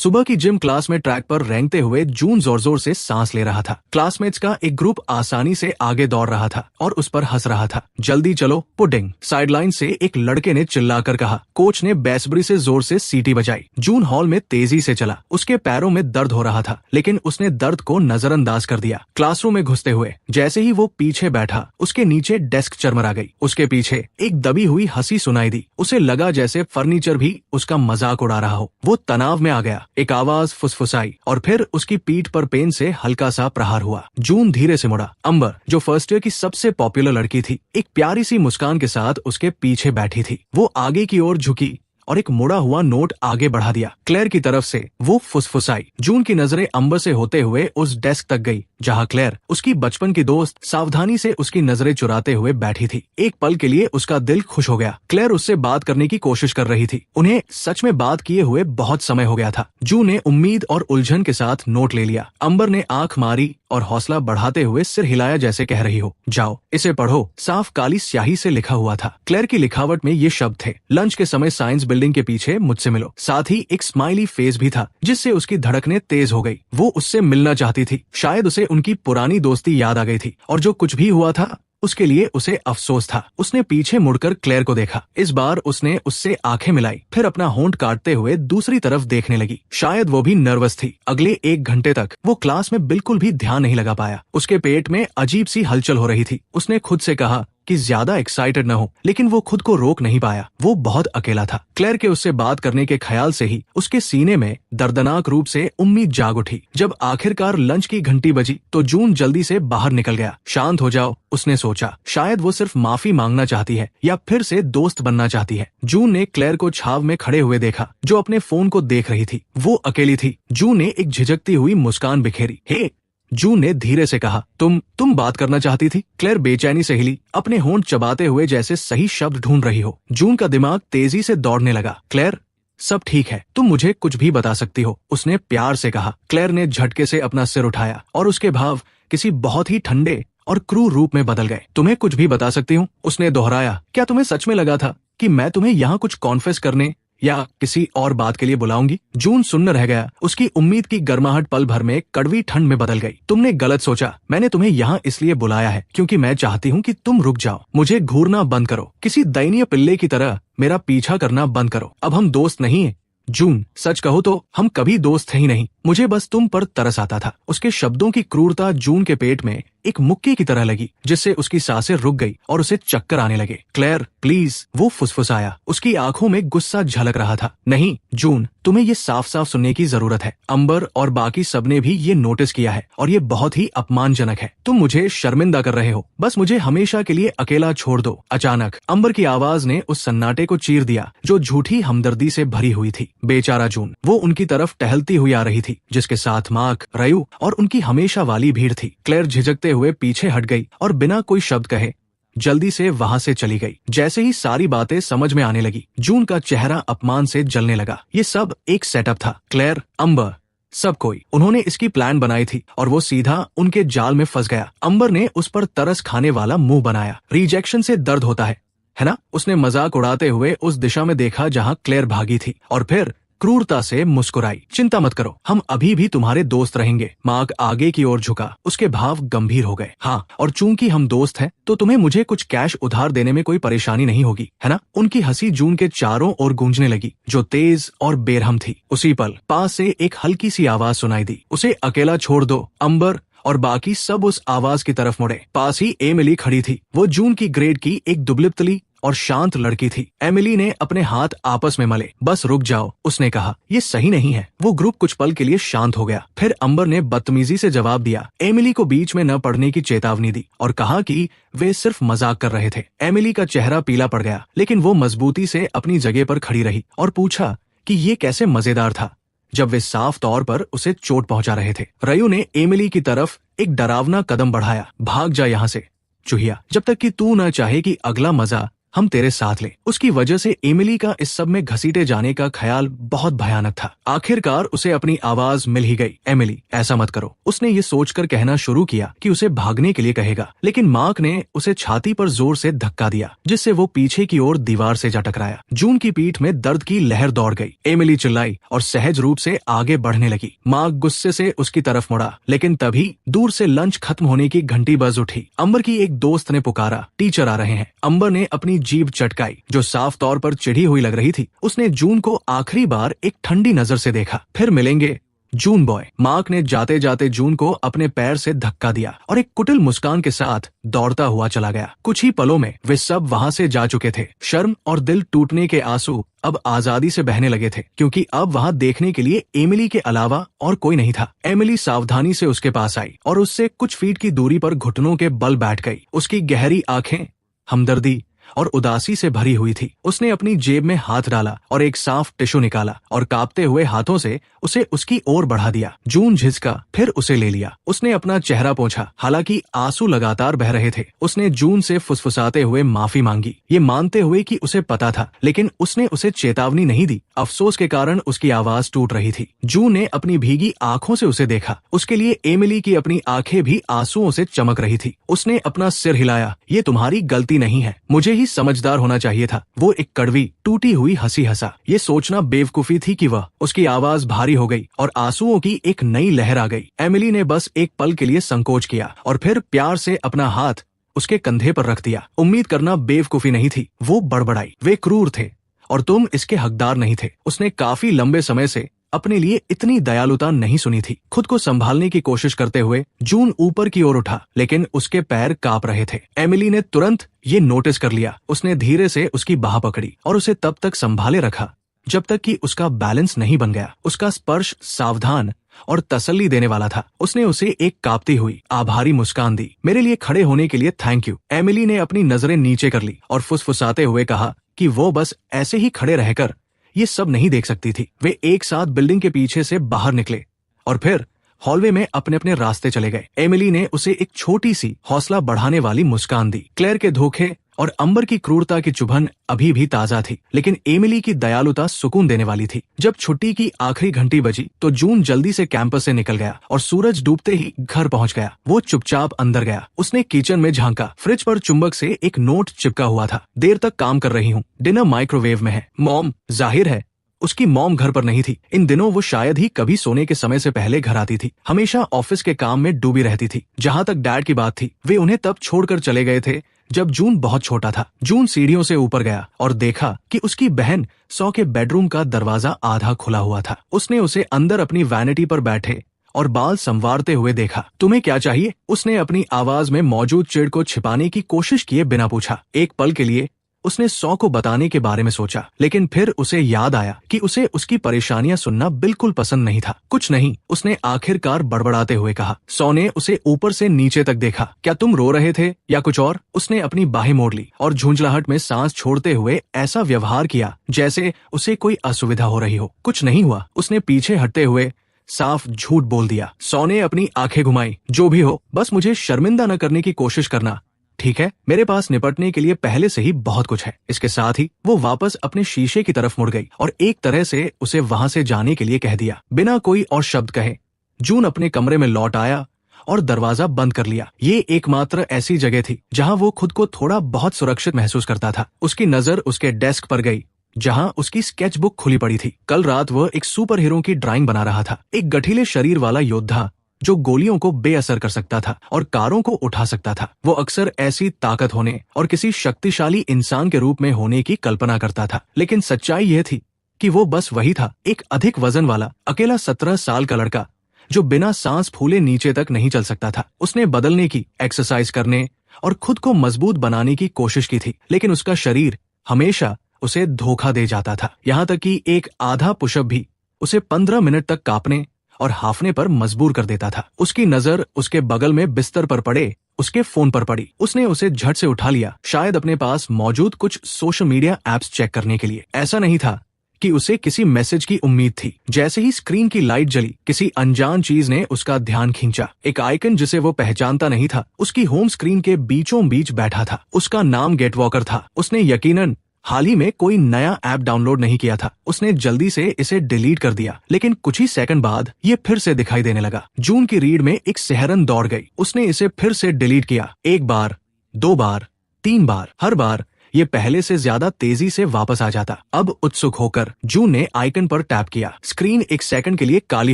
सुबह की gym class में ट्रैक पर रेंगते हुए जून जोर जोर से सांस ले रहा था। क्लासमेट्स का एक ग्रुप आसानी से आगे दौड़ रहा था और उस पर हंस रहा था। जल्दी चलो पुडिंग, साइडलाइन से एक लड़के ने चिल्लाकर कहा। कोच ने बेसब्री से जोर से सीटी बजाई। जून हॉल में तेजी से चला। उसके पैरों में दर्द हो रहा था, लेकिन उसने दर्द को नजरअंदाज कर दिया। क्लासरूम में घुसते हुए जैसे ही वो पीछे बैठा, उसके नीचे डेस्क चरमरा गई। उसके पीछे एक दबी हुई हंसी सुनाई दी। उसे लगा जैसे फर्नीचर भी उसका मजाक उड़ा रहा हो। वो तनाव में आ गया। एक आवाज फुसफुसाई और फिर उसकी पीठ पर पेन से हल्का सा प्रहार हुआ। जून धीरे से मुड़ा। अंबर, जो फर्स्ट ईयर की सबसे पॉपुलर लड़की थी, एक प्यारी सी मुस्कान के साथ उसके पीछे बैठी थी। वो आगे की ओर झुकी और एक मुड़ा हुआ नोट आगे बढ़ा दिया। क्लेयर की तरफ से वो फुसफुसाई। जून की नजरें अंबर से होते हुए उस डेस्क तक गई जहां क्लेयर, उसकी बचपन की दोस्त, सावधानी से उसकी नजरें चुराते हुए बैठी थी। एक पल के लिए उसका दिल खुश हो गया। क्लेयर उससे बात करने की कोशिश कर रही थी। उन्हें सच में बात किए हुए बहुत समय हो गया था। जून ने उम्मीद और उलझन के साथ नोट ले लिया। अंबर ने आंख मारी और हौसला बढ़ाते हुए सिर हिलाया जैसे कह रही हो, जाओ इसे पढ़ो। साफ काली स्याही से लिखा हुआ था। क्लेयर की लिखावट में ये शब्द थे, लंच के समय साइंस बिल्डिंग के पीछे मुझसे मिलो। साथ ही एक स्माइली फेस भी था जिससे उसकी धड़कनें तेज हो गई। वो उससे मिलना चाहती थी। शायद उसे उनकी पुरानी दोस्ती याद आ गई थी और जो कुछ भी हुआ था उसके लिए उसे अफसोस था। उसने पीछे मुड़कर क्लेयर को देखा। इस बार उसने उससे आंखें मिलाई, फिर अपना होंठ काटते हुए दूसरी तरफ देखने लगी। शायद वो भी नर्वस थी। अगले 1 घंटे तक वो क्लास में बिल्कुल भी ध्यान नहीं लगा पाया। उसके पेट में अजीब सी हलचल हो रही थी। उसने खुद से कहा कि ज्यादा एक्साइटेड न हो, लेकिन वो खुद को रोक नहीं पाया। वो बहुत अकेला था। क्लेयर के उससे बात करने के ख्याल से ही उसके सीने में दर्दनाक रूप से उम्मीद जाग उठी। जब आखिरकार लंच की घंटी बजी तो जून जल्दी से बाहर निकल गया। शांत हो जाओ, उसने सोचा। शायद वो सिर्फ माफी मांगना चाहती है या फिर से दोस्त बनना चाहती है। जून ने क्लेयर को छाव में खड़े हुए देखा, जो अपने फोन को देख रही थी। वो अकेली थी। जून ने एक झिझकती हुई मुस्कान बिखेरी। हे, जून ने धीरे से कहा, तुम बात करना चाहती थी? क्लेयर बेचैनी से हिली, अपने होंठ चबाते हुए जैसे सही शब्द ढूंढ रही हो। जून का दिमाग तेजी से दौड़ने लगा। क्लेयर, सब ठीक है, तुम मुझे कुछ भी बता सकती हो, उसने प्यार से कहा। क्लेयर ने झटके से अपना सिर उठाया और उसके भाव किसी बहुत ही ठंडे और क्रूर रूप में बदल गए। तुम्हें कुछ भी बता सकती हूँ, उसने दोहराया। क्या तुम्हें सच में लगा था कि मैं तुम्हें यहाँ कुछ कॉन्फेस करने या किसी और बात के लिए बुलाऊंगी? जून सुन्न रह गया। उसकी उम्मीद की गर्माहट पल भर में कड़वी ठंड में बदल गई। तुमने गलत सोचा। मैंने तुम्हें यहाँ इसलिए बुलाया है क्योंकि मैं चाहती हूँ कि तुम रुक जाओ। मुझे घूरना बंद करो। किसी दयनीय पिल्ले की तरह मेरा पीछा करना बंद करो। अब हम दोस्त नहीं हैं। जून, सच कहो तो हम कभी दोस्त थे ही नहीं। मुझे बस तुम पर तरस आता था। उसके शब्दों की क्रूरता जून के पेट में एक मुक्के की तरह लगी, जिससे उसकी सांसें रुक गई और उसे चक्कर आने लगे। क्लेयर, प्लीज, वो फुसफुसाया। उसकी आंखों में गुस्सा झलक रहा था। नहीं जून, तुम्हें ये साफ साफ सुनने की जरूरत है। अंबर और बाकी सबने भी ये नोटिस किया है और ये बहुत ही अपमानजनक है। तुम मुझे शर्मिंदा कर रहे हो। बस मुझे हमेशा के लिए अकेला छोड़ दो। अचानक अंबर की आवाज ने उस सन्नाटे को चीर दिया जो झूठी हमदर्दी से भरी हुई थी। बेचारा जून, वो उनकी तरफ टहलती हुई आ रही थी, जिसके साथ मार्क, रयू और उनकी हमेशा वाली भीड़ थी। क्लेयर झिझकते हुए पीछे हट गई और बिना कोई शब्द कहे जल्दी से वहां से चली गई। जैसे ही सारी बातें समझ में आने लगी, जून का चेहरा अपमान से जलने लगा। ये सब एक सेटअप था। क्लेयर, अंबर, सब कोई, उन्होंने इसकी प्लान बनाई थी और वो सीधा उनके जाल में फंस गया। अंबर ने उस पर तरस खाने वाला मुंह बनाया। रिजेक्शन से दर्द होता है ना? उसने मजाक उड़ाते हुए उस दिशा में देखा जहां क्लेयर भागी थी और फिर क्रूरता से मुस्कुराई। चिंता मत करो, हम अभी भी तुम्हारे दोस्त रहेंगे। मार्क आगे की ओर झुका। उसके भाव गंभीर हो गए। हाँ, और चूंकि हम दोस्त हैं तो तुम्हें मुझे कुछ कैश उधार देने में कोई परेशानी नहीं होगी, है ना? उनकी हंसी जून के चारों ओर गूंजने लगी, जो तेज और बेरहम थी। उसी पल पास से एक हल्की सी आवाज सुनाई दी, उसे अकेला छोड़ दो। अंबर और बाकी सब उस आवाज की तरफ मुड़े। पास ही एमिली खड़ी थी। वो जून की ग्रेड की एक दुबली और शांत लड़की थी। एमिली ने अपने हाथ आपस में मले। बस रुक जाओ, उसने कहा, ये सही नहीं है। वो ग्रुप कुछ पल के लिए शांत हो गया। फिर अंबर ने बदतमीजी से जवाब दिया। एमिली को बीच में न पढ़ने की चेतावनी दी और कहा कि वे सिर्फ मजाक कर रहे थे। एमिली का चेहरा पीला पड़ गया, लेकिन वो मजबूती से अपनी जगह पर खड़ी रही और पूछा कि ये कैसे मजेदार था जब वे साफ तौर पर उसे चोट पहुंचा रहे थे। रयू ने एमिली की तरफ एक डरावना कदम बढ़ाया। भाग जा यहाँ से चूहिया, जब तक कि तू न चाहे कि अगला मजा हम तेरे साथ ले। उसकी वजह से एमिली का इस सब में घसीटे जाने का ख्याल बहुत भयानक था। आखिरकार उसे अपनी आवाज मिल ही गई। एमिली, ऐसा मत करो। उसने ये सोचकर कहना शुरू किया कि उसे भागने के लिए कहेगा, लेकिन मार्क ने उसे छाती पर जोर से धक्का दिया, जिससे वो पीछे की ओर दीवार से जा टकराया। जून की पीठ में दर्द की लहर दौड़ गई। एमिली चिल्लाई और सहज रूप से आगे बढ़ने लगी। मार्क गुस्से से उसकी तरफ मुड़ा, लेकिन तभी दूर से लंच खत्म होने की घंटी बज उठी। अंबर की एक दोस्त ने पुकारा, टीचर आ रहे हैं। अंबर ने अपनी जीभ चटकाई, जो साफ तौर पर चिढ़ी हुई लग रही थी। उसने जून को आखिरी बार एक ठंडी नजर से देखा। फिर मिलेंगे जून बॉय। मार्क ने जाते जाते जून को अपने पैर से धक्का दिया और एक कुटिल मुस्कान के साथ दौड़ता हुआ चला गया। कुछ ही पलों में वे सब वहां से जा चुके थे। शर्म और दिल टूटने के आंसू अब आजादी से बहने लगे थे, क्योंकि अब वहां देखने के लिए एमिली के अलावा और कोई नहीं था। एमिली सावधानी से उसके पास आई और उससे कुछ फीट की दूरी पर घुटनों के बल बैठ गई। उसकी गहरी आंखें हमदर्दी और उदासी से भरी हुई थी। उसने अपनी जेब में हाथ डाला और एक साफ टिश्यू निकाला और कांपते हुए हाथों से उसे उसकी ओर बढ़ा दिया। जून झिझका, फिर उसे ले लिया। उसने अपना चेहरा पोंछा, हालांकि आंसू लगातार बह रहे थे। उसने जून से फुसफुसाते हुए माफी मांगी, ये मानते हुए कि उसे पता था, लेकिन उसने उसे चेतावनी नहीं दी। अफसोस के कारण उसकी आवाज टूट रही थी। जून ने अपनी भीगी आंखों से उसे देखा। उसके लिए एमिली की अपनी आंखें भी आंसुओं से चमक रही थी। उसने अपना सिर हिलाया, ये तुम्हारी गलती नहीं है, मुझे ही समझदार होना चाहिए था। वो एक कड़वी टूटी हुई हंसी हंसा। ये सोचना बेवकूफी थी कि वह। उसकी आवाज भारी हो गई और आंसुओं की एक नई लहर आ गई। एमिली ने बस एक पल के लिए संकोच किया और फिर प्यार से अपना हाथ उसके कंधे पर रख दिया। उम्मीद करना बेवकूफी नहीं थी, वो बड़बड़ाई, वे क्रूर थे और तुम इसके हकदार नहीं थे। उसने काफी लंबे समय से अपने लिए इतनी दयालुता नहीं सुनी थी। खुद को संभालने की कोशिश करते हुए जून ऊपर की ओर उठा, लेकिन उसके पैर कांप रहे थे। एमिली ने तुरंत ये नोटिस कर लिया। उसने धीरे से उसकी बाह पकड़ी और उसे तब तक संभाले रखा जब तक कि उसका बैलेंस नहीं बन गया। उसका स्पर्श सावधान और तसल्ली देने वाला था। उसने उसे एक कांपती हुई आभारी मुस्कान दी। मेरे लिए खड़े होने के लिए थैंक यू। एमिली ने अपनी नजरें नीचे कर ली और फुसफुसाते हुए कहा कि वो बस ऐसे ही खड़े रहकर ये सब नहीं देख सकती थी। वे एक साथ बिल्डिंग के पीछे से बाहर निकले और फिर हॉलवे में अपने अपने रास्ते चले गए। एमिली ने उसे एक छोटी सी हौसला बढ़ाने वाली मुस्कान दी। क्लेयर के धोखे और अंबर की क्रूरता की चुभन अभी भी ताजा थी, लेकिन एमिली की दयालुता सुकून देने वाली थी। जब छुट्टी की आखिरी घंटी बजी तो जून जल्दी से कैंपस से निकल गया और सूरज डूबते ही घर पहुंच गया। वो चुपचाप अंदर गया। उसने किचन में झांका। फ्रिज पर चुंबक से एक नोट चिपका हुआ था, देर तक काम कर रही हूँ, डिनर माइक्रोवेव में है। मॉम, जाहिर है उसकी मॉम घर पर नहीं थी। इन दिनों वो शायद ही कभी सोने के समय से पहले घर आती थी। हमेशा ऑफिस के काम में डूबी रहती थी। जहाँ तक डैड की बात थी, वे उन्हें तब छोड़कर चले गए थे जब जून बहुत छोटा था। जून सीढ़ियों से ऊपर गया और देखा कि उसकी बहन सौ के बेडरूम का दरवाजा आधा खुला हुआ था। उसने उसे अंदर अपनी वैनिटी पर बैठे और बाल संवारते हुए देखा। तुम्हें क्या चाहिए? उसने अपनी आवाज में मौजूद चिढ़ को छिपाने की कोशिश किए बिना पूछा। एक पल के लिए उसने सौ को बताने के बारे में सोचा, लेकिन फिर उसे याद आया कि उसे उसकी परेशानियां सुनना बिल्कुल पसंद नहीं था। कुछ नहीं, उसने आखिरकार बड़बड़ाते हुए कहा। सौ ने उसे ऊपर से नीचे तक देखा। क्या तुम रो रहे थे या कुछ और? उसने अपनी बाहें मोड़ ली और झुंझलाहट में सांस छोड़ते हुए ऐसा व्यवहार किया जैसे उसे कोई असुविधा हो रही हो। कुछ नहीं हुआ, उसने पीछे हटते हुए साफ झूठ बोल दिया। सौ ने अपनी आंखें घुमाई। जो भी हो, बस मुझे शर्मिंदा न करने की कोशिश करना, ठीक है? मेरे पास निपटने के लिए पहले से ही बहुत कुछ है। इसके साथ ही वो वापस अपने शीशे की तरफ मुड़ गई और एक तरह से उसे वहां से जाने के लिए कह दिया, बिना कोई और शब्द कहे। जून अपने कमरे में लौट आया और दरवाजा बंद कर लिया। ये एकमात्र ऐसी जगह थी जहां वो खुद को थोड़ा बहुत सुरक्षित महसूस करता था। उसकी नजर उसके डेस्क पर गई, जहां उसकी स्केच बुक खुली पड़ी थी। कल रात वह एक सुपर हीरो की ड्राइंग बना रहा था। एक गठीले शरीर वाला योद्धा जो गोलियों को बेअसर कर सकता था और कारों को उठा सकता था। वो अक्सर ऐसी ताकत होने और किसी शक्तिशाली इंसान के रूप में होने की कल्पना करता था, लेकिन सच्चाई यह थी कि वो बस वही था, एक अधिक वजन वाला अकेला 17 साल का लड़का जो बिना सांस फूले नीचे तक नहीं चल सकता था। उसने बदलने की, एक्सरसाइज करने और खुद को मजबूत बनाने की कोशिश की थी, लेकिन उसका शरीर हमेशा उसे धोखा दे जाता था। यहाँ तक कि एक आधा पुशअप भी उसे 15 मिनट तक कांपने और हाफने पर मजबूर कर देता था। उसकी नजर उसके बगल में बिस्तर पर पड़े उसके फोन पर पड़ी। उसने उसे झट से उठा लिया, शायद अपने पास मौजूद कुछ सोशल मीडिया एप्स चेक करने के लिए। ऐसा नहीं था कि उसे किसी मैसेज की उम्मीद थी। जैसे ही स्क्रीन की लाइट जली, किसी अनजान चीज ने उसका ध्यान खींचा। एक आइकन जिसे वो पहचानता नहीं था, उसकी होम स्क्रीन के बीचों बीच बैठा था। उसका नाम गेटवॉकर था। उसने यकीनन हाल ही में कोई नया ऐप डाउनलोड नहीं किया था। उसने जल्दी से इसे डिलीट कर दिया, लेकिन कुछ ही सेकंड बाद ये फिर से दिखाई देने लगा। जून की रीढ़ में एक सिहरन दौड़ गई। उसने इसे फिर से डिलीट किया, 1 बार, 2 बार, 3 बार। हर बार ये पहले से ज्यादा तेजी से वापस आ जाता। अब उत्सुक होकर जून ने आइकन पर टैप किया। स्क्रीन एक सेकंड के लिए काली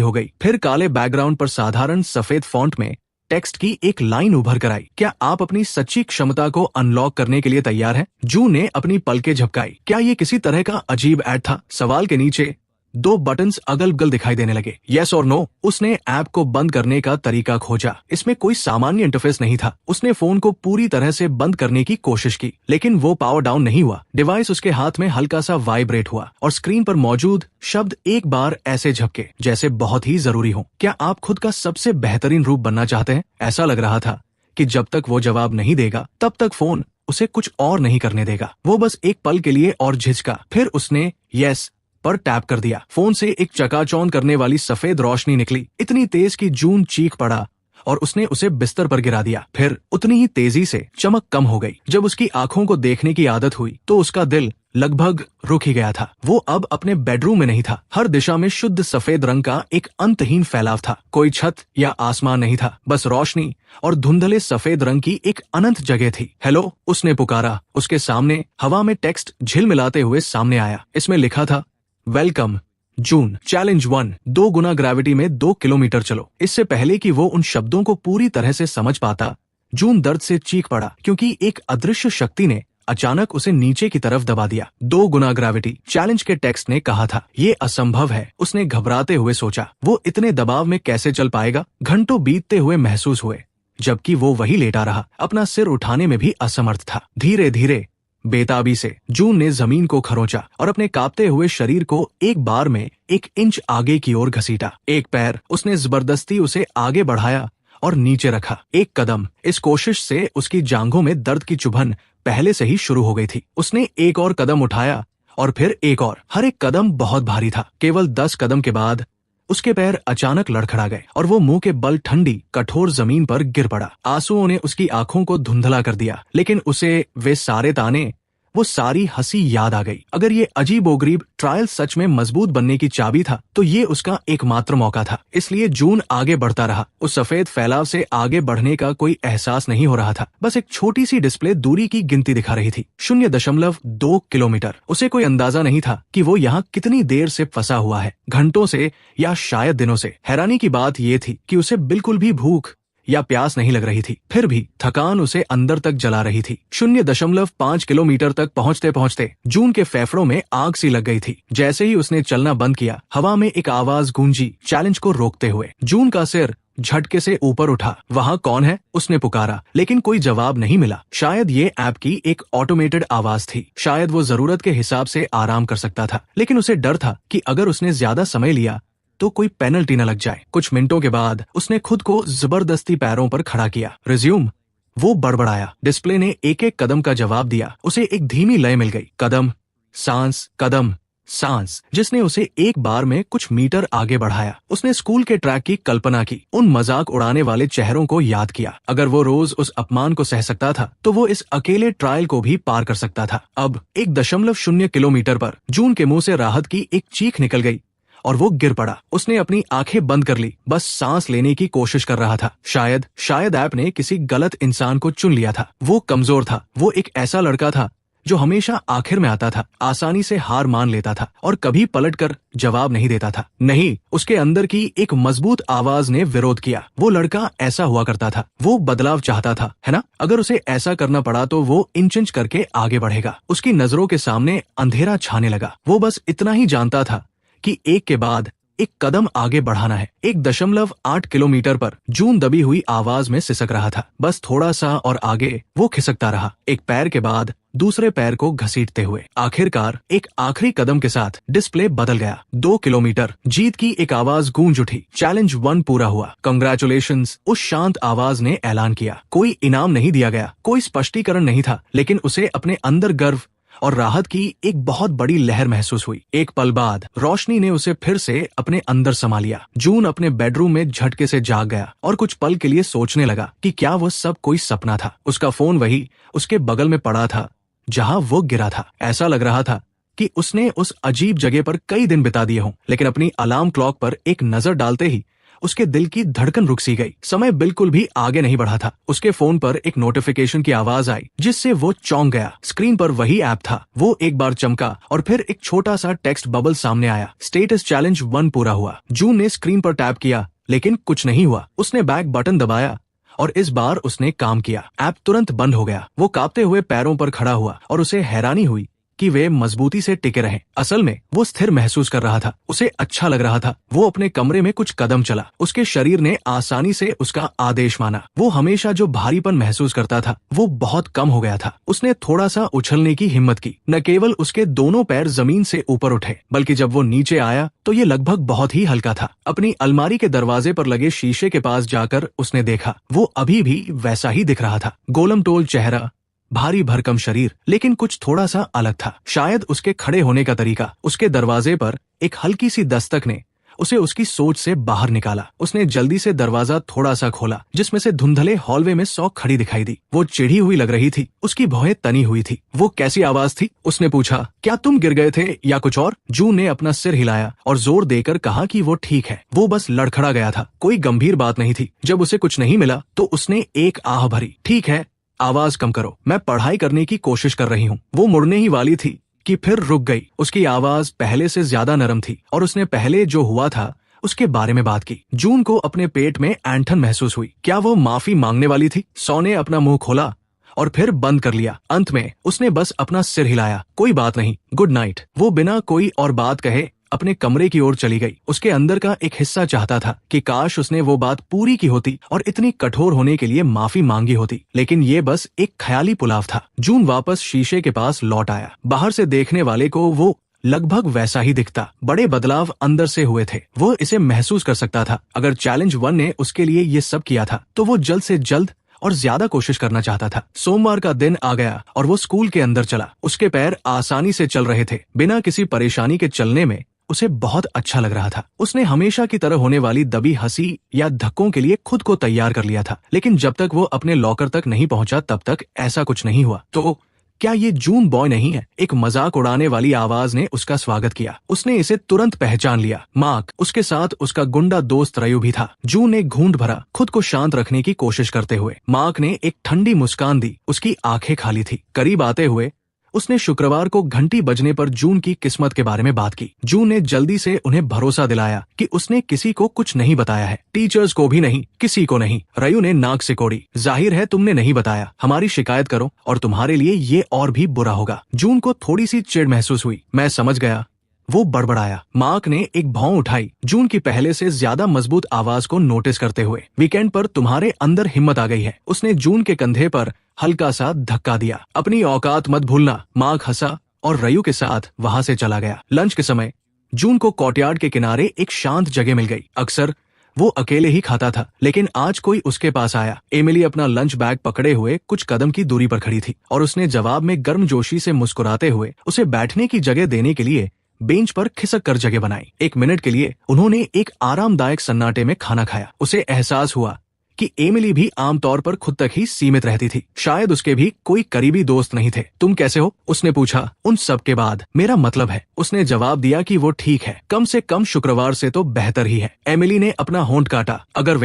हो गई, फिर काले बैकग्राउंड पर साधारण सफेद फॉन्ट में टेक्स्ट की एक लाइन उभर कर आई। क्या आप अपनी सच्ची क्षमता को अनलॉक करने के लिए तैयार हैं? जून ने अपनी पलकें झपकाई। क्या ये किसी तरह का अजीब ऐड था? सवाल के नीचे 2 बटन्स अगल बगल दिखाई देने लगे, यस और नो। उसने ऐप को बंद करने का तरीका खोजा। इसमें कोई सामान्य इंटरफेस नहीं था। उसने फोन को पूरी तरह से बंद करने की कोशिश की, लेकिन वो पावर डाउन नहीं हुआ। डिवाइस उसके हाथ में हल्का सा वाइब्रेट हुआ और स्क्रीन पर मौजूद शब्द एक बार ऐसे झपके जैसे बहुत ही जरूरी हो। क्या आप खुद का सबसे बेहतरीन रूप बनना चाहते हैं? ऐसा लग रहा था कि जब तक वो जवाब नहीं देगा, तब तक फोन उसे कुछ और नहीं करने देगा। वो बस एक पल के लिए और झिझका, फिर उसने यस पर टैप कर दिया। फोन से एक चकाचौंध करने वाली सफेद रोशनी निकली, इतनी तेज कि जून चीख पड़ा और उसने उसे बिस्तर पर गिरा दिया। फिर उतनी ही तेजी से चमक कम हो गई। जब उसकी आंखों को देखने की आदत हुई तो उसका दिल लगभग रुक ही गया था। वो अब अपने बेडरूम में नहीं था। हर दिशा में शुद्ध सफेद रंग का एक अंतहीन फैलाव था। कोई छत या आसमान नहीं था, बस रोशनी और धुंधले सफेद रंग की एक अनंत जगह थी। हेलो, उसने पुकारा। उसके सामने हवा में टेक्स्ट झिलमिलाते हुए सामने आया। इसमें लिखा था, वेलकम जून, चैलेंज 1, 2 गुना ग्रेविटी में 2 किलोमीटर चलो। इससे पहले कि वो उन शब्दों को पूरी तरह से समझ पाता, जून दर्द से चीख पड़ा, क्योंकि एक अदृश्य शक्ति ने अचानक उसे नीचे की तरफ दबा दिया। 2 गुना ग्रेविटी, चैलेंज के टेक्स्ट ने कहा था। ये असंभव है, उसने घबराते हुए सोचा। वो इतने दबाव में कैसे चल पाएगा? घंटों बीतते हुए महसूस हुए, जबकि वो वही लेटा रहा, अपना सिर उठाने में भी असमर्थ था। धीरे धीरे बेताबी से जून ने जमीन को खरोंचा और अपने कांपते हुए शरीर को एक बार में 1 इंच आगे की ओर घसीटा। एक पैर उसने जबरदस्ती उसे आगे बढ़ाया और नीचे रखा। एक कदम, इस कोशिश से उसकी जांघों में दर्द की चुभन पहले से ही शुरू हो गई थी। उसने एक और कदम उठाया और फिर एक और। हर एक कदम बहुत भारी था। केवल 10 कदम के बाद उसके पैर अचानक लड़खड़ा गए और वो मुंह के बल ठंडी कठोर जमीन पर गिर पड़ा। आंसुओं ने उसकी आंखों को धुंधला कर दिया, लेकिन उसे वे सारे ताने, वो सारी हंसी याद आ गई। अगर ये अजीबोगरीब ट्रायल सच में मजबूत बनने की चाबी था, तो ये उसका एकमात्र मौका था। इसलिए जून आगे बढ़ता रहा। उस सफेद फैलाव से आगे बढ़ने का कोई एहसास नहीं हो रहा था। बस एक छोटी सी डिस्प्ले दूरी की गिनती दिखा रही थी, 0.2 किलोमीटर। उसे कोई अंदाजा नहीं था कि वो यहाँ कितनी देर से फंसा हुआ है, घंटों से या शायद दिनों से। हैरानी की बात ये थी कि उसे बिल्कुल भी भूख या प्यास नहीं लग रही थी, फिर भी थकान उसे अंदर तक जला रही थी। 0.5 किलोमीटर तक पहुंचते पहुंचते जून के फेफड़ों में आग सी लग गई थी। जैसे ही उसने चलना बंद किया, हवा में एक आवाज गूंजी, चैलेंज को रोकते हुए। जून का सिर झटके से ऊपर उठा। वहाँ कौन है? उसने पुकारा, लेकिन कोई जवाब नहीं मिला। शायद ये ऐप की एक ऑटोमेटेड आवाज थी। शायद वो जरूरत के हिसाब से आराम कर सकता था, लेकिन उसे डर था कि अगर उसने ज्यादा समय लिया तो कोई पेनल्टी न लग जाए। कुछ मिनटों के बाद उसने खुद को जबरदस्ती पैरों पर खड़ा किया। रिज्यूम, वो बड़बड़ाया। डिस्प्ले ने एक एक कदम का जवाब दिया। उसे एक धीमी लय मिल गई, कदम सांस कदम सांस, जिसने उसे एक बार में कुछ मीटर आगे बढ़ाया। उसने स्कूल के ट्रैक की कल्पना की, उन मजाक उड़ाने वाले चेहरों को याद किया। अगर वो रोज उस अपमान को सह सकता था, तो वो इस अकेले ट्रायल को भी पार कर सकता था। अब 1.0 किलोमीटर पर जून के मुंह से राहत की एक चीख निकल गई और वो गिर पड़ा। उसने अपनी आंखें बंद कर ली, बस सांस लेने की कोशिश कर रहा था। शायद ऐप ने किसी गलत इंसान को चुन लिया था। वो कमजोर था। वो एक ऐसा लड़का था जो हमेशा आखिर में आता था, आसानी से हार मान लेता था और कभी पलटकर जवाब नहीं देता था। नहीं, उसके अंदर की एक मजबूत आवाज ने विरोध किया। वो लड़का ऐसा हुआ करता था। वो बदलाव चाहता था, है ना? अगर उसे ऐसा करना पड़ा तो वो इंच इंच करके आगे बढ़ेगा। उसकी नजरों के सामने अंधेरा छाने लगा। वो बस इतना ही जानता था कि एक के बाद एक कदम आगे बढ़ाना है। 1.8 किलोमीटर पर जून दबी हुई आवाज में सिसक रहा था। बस थोड़ा सा और आगे वो खिसकता रहा, एक पैर के बाद दूसरे पैर को घसीटते हुए। आखिरकार एक आखिरी कदम के साथ डिस्प्ले बदल गया। 2 किलोमीटर। जीत की एक आवाज गूंज उठी। चैलेंज 1 पूरा हुआ। कांग्रेचुलेशंस, उस शांत आवाज ने ऐलान किया। कोई इनाम नहीं दिया गया, कोई स्पष्टीकरण नहीं था, लेकिन उसे अपने अंदर गर्व और राहत की एक बहुत बड़ी लहर महसूस हुई। एक पल बाद रोशनी ने उसे फिर से अपने अंदर समा लिया। जून अपने बेडरूम में झटके से जाग गया और कुछ पल के लिए सोचने लगा कि क्या वो सब कोई सपना था। उसका फोन वही उसके बगल में पड़ा था जहां वो गिरा था। ऐसा लग रहा था कि उसने उस अजीब जगह पर कई दिन बिता दिए हों। लेकिन अपनी अलार्म क्लॉक पर एक नजर डालते ही उसके दिल की धड़कन रुक सी गई। समय बिल्कुल भी आगे नहीं बढ़ा था। उसके फोन पर एक नोटिफिकेशन की आवाज आई जिससे वो चौंक गया। स्क्रीन पर वही ऐप था। वो एक बार चमका और फिर एक छोटा सा टेक्स्ट बबल सामने आया। स्टेटस चैलेंज 1 पूरा हुआ। जून ने स्क्रीन पर टैप किया लेकिन कुछ नहीं हुआ। उसने बैक बटन दबाया और इस बार उसने काम किया। ऐप तुरंत बंद हो गया। वो कांपते हुए पैरों पर खड़ा हुआ और उसे हैरानी हुई कि वे मजबूती से टिके रहे। असल में वो स्थिर महसूस कर रहा था। उसे अच्छा लग रहा था। वो अपने कमरे में कुछ कदम चला। उसके शरीर ने आसानी से उसका आदेश माना। वो हमेशा जो भारीपन महसूस करता था वो बहुत कम हो गया था। उसने थोड़ा सा उछलने की हिम्मत की। न केवल उसके दोनों पैर जमीन से ऊपर उठे बल्कि जब वो नीचे आया तो ये लगभग बहुत ही हल्का था। अपनी अलमारी के दरवाजे पर लगे शीशे के पास जाकर उसने देखा वो अभी भी वैसा ही दिख रहा था। गोलमटोल चेहरा, भारी भरकम शरीर, लेकिन कुछ थोड़ा सा अलग था। शायद उसके खड़े होने का तरीका। उसके दरवाजे पर एक हल्की सी दस्तक ने उसे उसकी सोच से बाहर निकाला। उसने जल्दी से दरवाजा थोड़ा सा खोला जिसमें से धुंधले हॉलवे में सौ खड़ी दिखाई दी। वो चिढ़ी हुई लग रही थी। उसकी भौहें तनी हुई थी। वो कैसी आवाज थी? उसने पूछा। क्या तुम गिर गए थे या कुछ और? जून ने अपना सिर हिलाया और जोर देकर कहा कि वो ठीक है। वो बस लड़खड़ा गया था। कोई गंभीर बात नहीं थी। जब उसे कुछ नहीं मिला तो उसने एक आह भरी। ठीक है, आवाज कम करो, मैं पढ़ाई करने की कोशिश कर रही हूँ। वो मुड़ने ही वाली थी कि फिर रुक गई। उसकी आवाज पहले से ज्यादा नरम थी और उसने पहले जो हुआ था उसके बारे में बात की। जून को अपने पेट में ऐंठन महसूस हुई। क्या वो माफी मांगने वाली थी? सौ ने अपना मुंह खोला और फिर बंद कर लिया। अंत में उसने बस अपना सिर हिलाया। कोई बात नहीं, गुड नाइट। वो बिना कोई और बात कहे अपने कमरे की ओर चली गई। उसके अंदर का एक हिस्सा चाहता था कि काश उसने वो बात पूरी की होती और इतनी कठोर होने के लिए माफी मांगी होती, लेकिन ये बस एक ख्याली पुलाव था। जून वापस शीशे के पास लौट आया। बाहर से देखने वाले को वो लगभग वैसा ही दिखता। बड़े बदलाव अंदर से हुए थे। वो इसे महसूस कर सकता था। अगर चैलेंज 1 ने उसके लिए ये सब किया था तो वो जल्द से जल्द और ज्यादा कोशिश करना चाहता था। सोमवार का दिन आ गया और वो स्कूल के अंदर चला। उसके पैर आसानी से चल रहे थे। बिना किसी परेशानी के चलने में उसे बहुत अच्छा लग रहा था। उसने हमेशा की तरह होने वाली दबी हंसी या धक्कों के लिए खुद को तैयार कर लिया था। लेकिन जब तक वो अपने लॉकर तक नहीं पहुंचा तब तक ऐसा कुछ नहीं हुआ। तो क्या ये जून बॉय नहीं है? एक मजाक उड़ाने वाली आवाज ने उसका स्वागत किया। उसने इसे तुरंत पहचान लिया। मार्क, उसके साथ उसका गुंडा दोस्त रयू भी था। जून ने घूंट भरा, खुद को शांत रखने की कोशिश करते हुए। मार्क ने एक ठंडी मुस्कान दी। उसकी आंखें खाली थी। करीब आते हुए उसने शुक्रवार को घंटी बजने पर जून की किस्मत के बारे में बात की। जून ने जल्दी से उन्हें भरोसा दिलाया कि उसने किसी को कुछ नहीं बताया है, टीचर्स को भी नहीं, किसी को नहीं। रयू ने नाक सिकोड़ी। जाहिर है तुमने नहीं बताया। हमारी शिकायत करो और तुम्हारे लिए ये और भी बुरा होगा। जून को थोड़ी सी चिढ़ महसूस हुई। मैं समझ गया, वो बड़बड़ाया। मार्क ने एक भौं उठाई, जून की पहले से ज्यादा मजबूत आवाज को नोटिस करते हुए। वीकेंड पर तुम्हारे अंदर हिम्मत आ गई है। उसने जून के कंधे पर हल्का सा धक्का दिया। अपनी औकात मत भूलना। मार्क हंसा और रयू के साथ वहां से चला गया। लंच के समय जून को कोर्टयार्ड के किनारे एक शांत जगह मिल गई। अक्सर वो अकेले ही खाता था, लेकिन आज कोई उसके पास आया। एमिली अपना लंच बैग पकड़े हुए कुछ कदम की दूरी पर खड़ी थी और उसने जवाब में गर्मजोशी से मुस्कुराते हुए उसे बैठने की जगह देने के लिए बेंच पर खिसक कर जगह बनाई। 1 मिनट के लिए उन्होंने एक आरामदायक सन्नाटे में खाना खाया। उसे एहसास हुआ कि एमिली भी आमतौर पर खुद तक ही सीमित रहती थी। शायद उसके भी कोई करीबी दोस्त नहीं थे। तुम कैसे हो? उसने पूछा। उन सब के बाद मेरा मतलब है, उसने जवाब दिया कि वो ठीक है, कम से कम शुक्रवार से तो बेहतर ही है। एमिली ने अपना होंठ काटा। अगर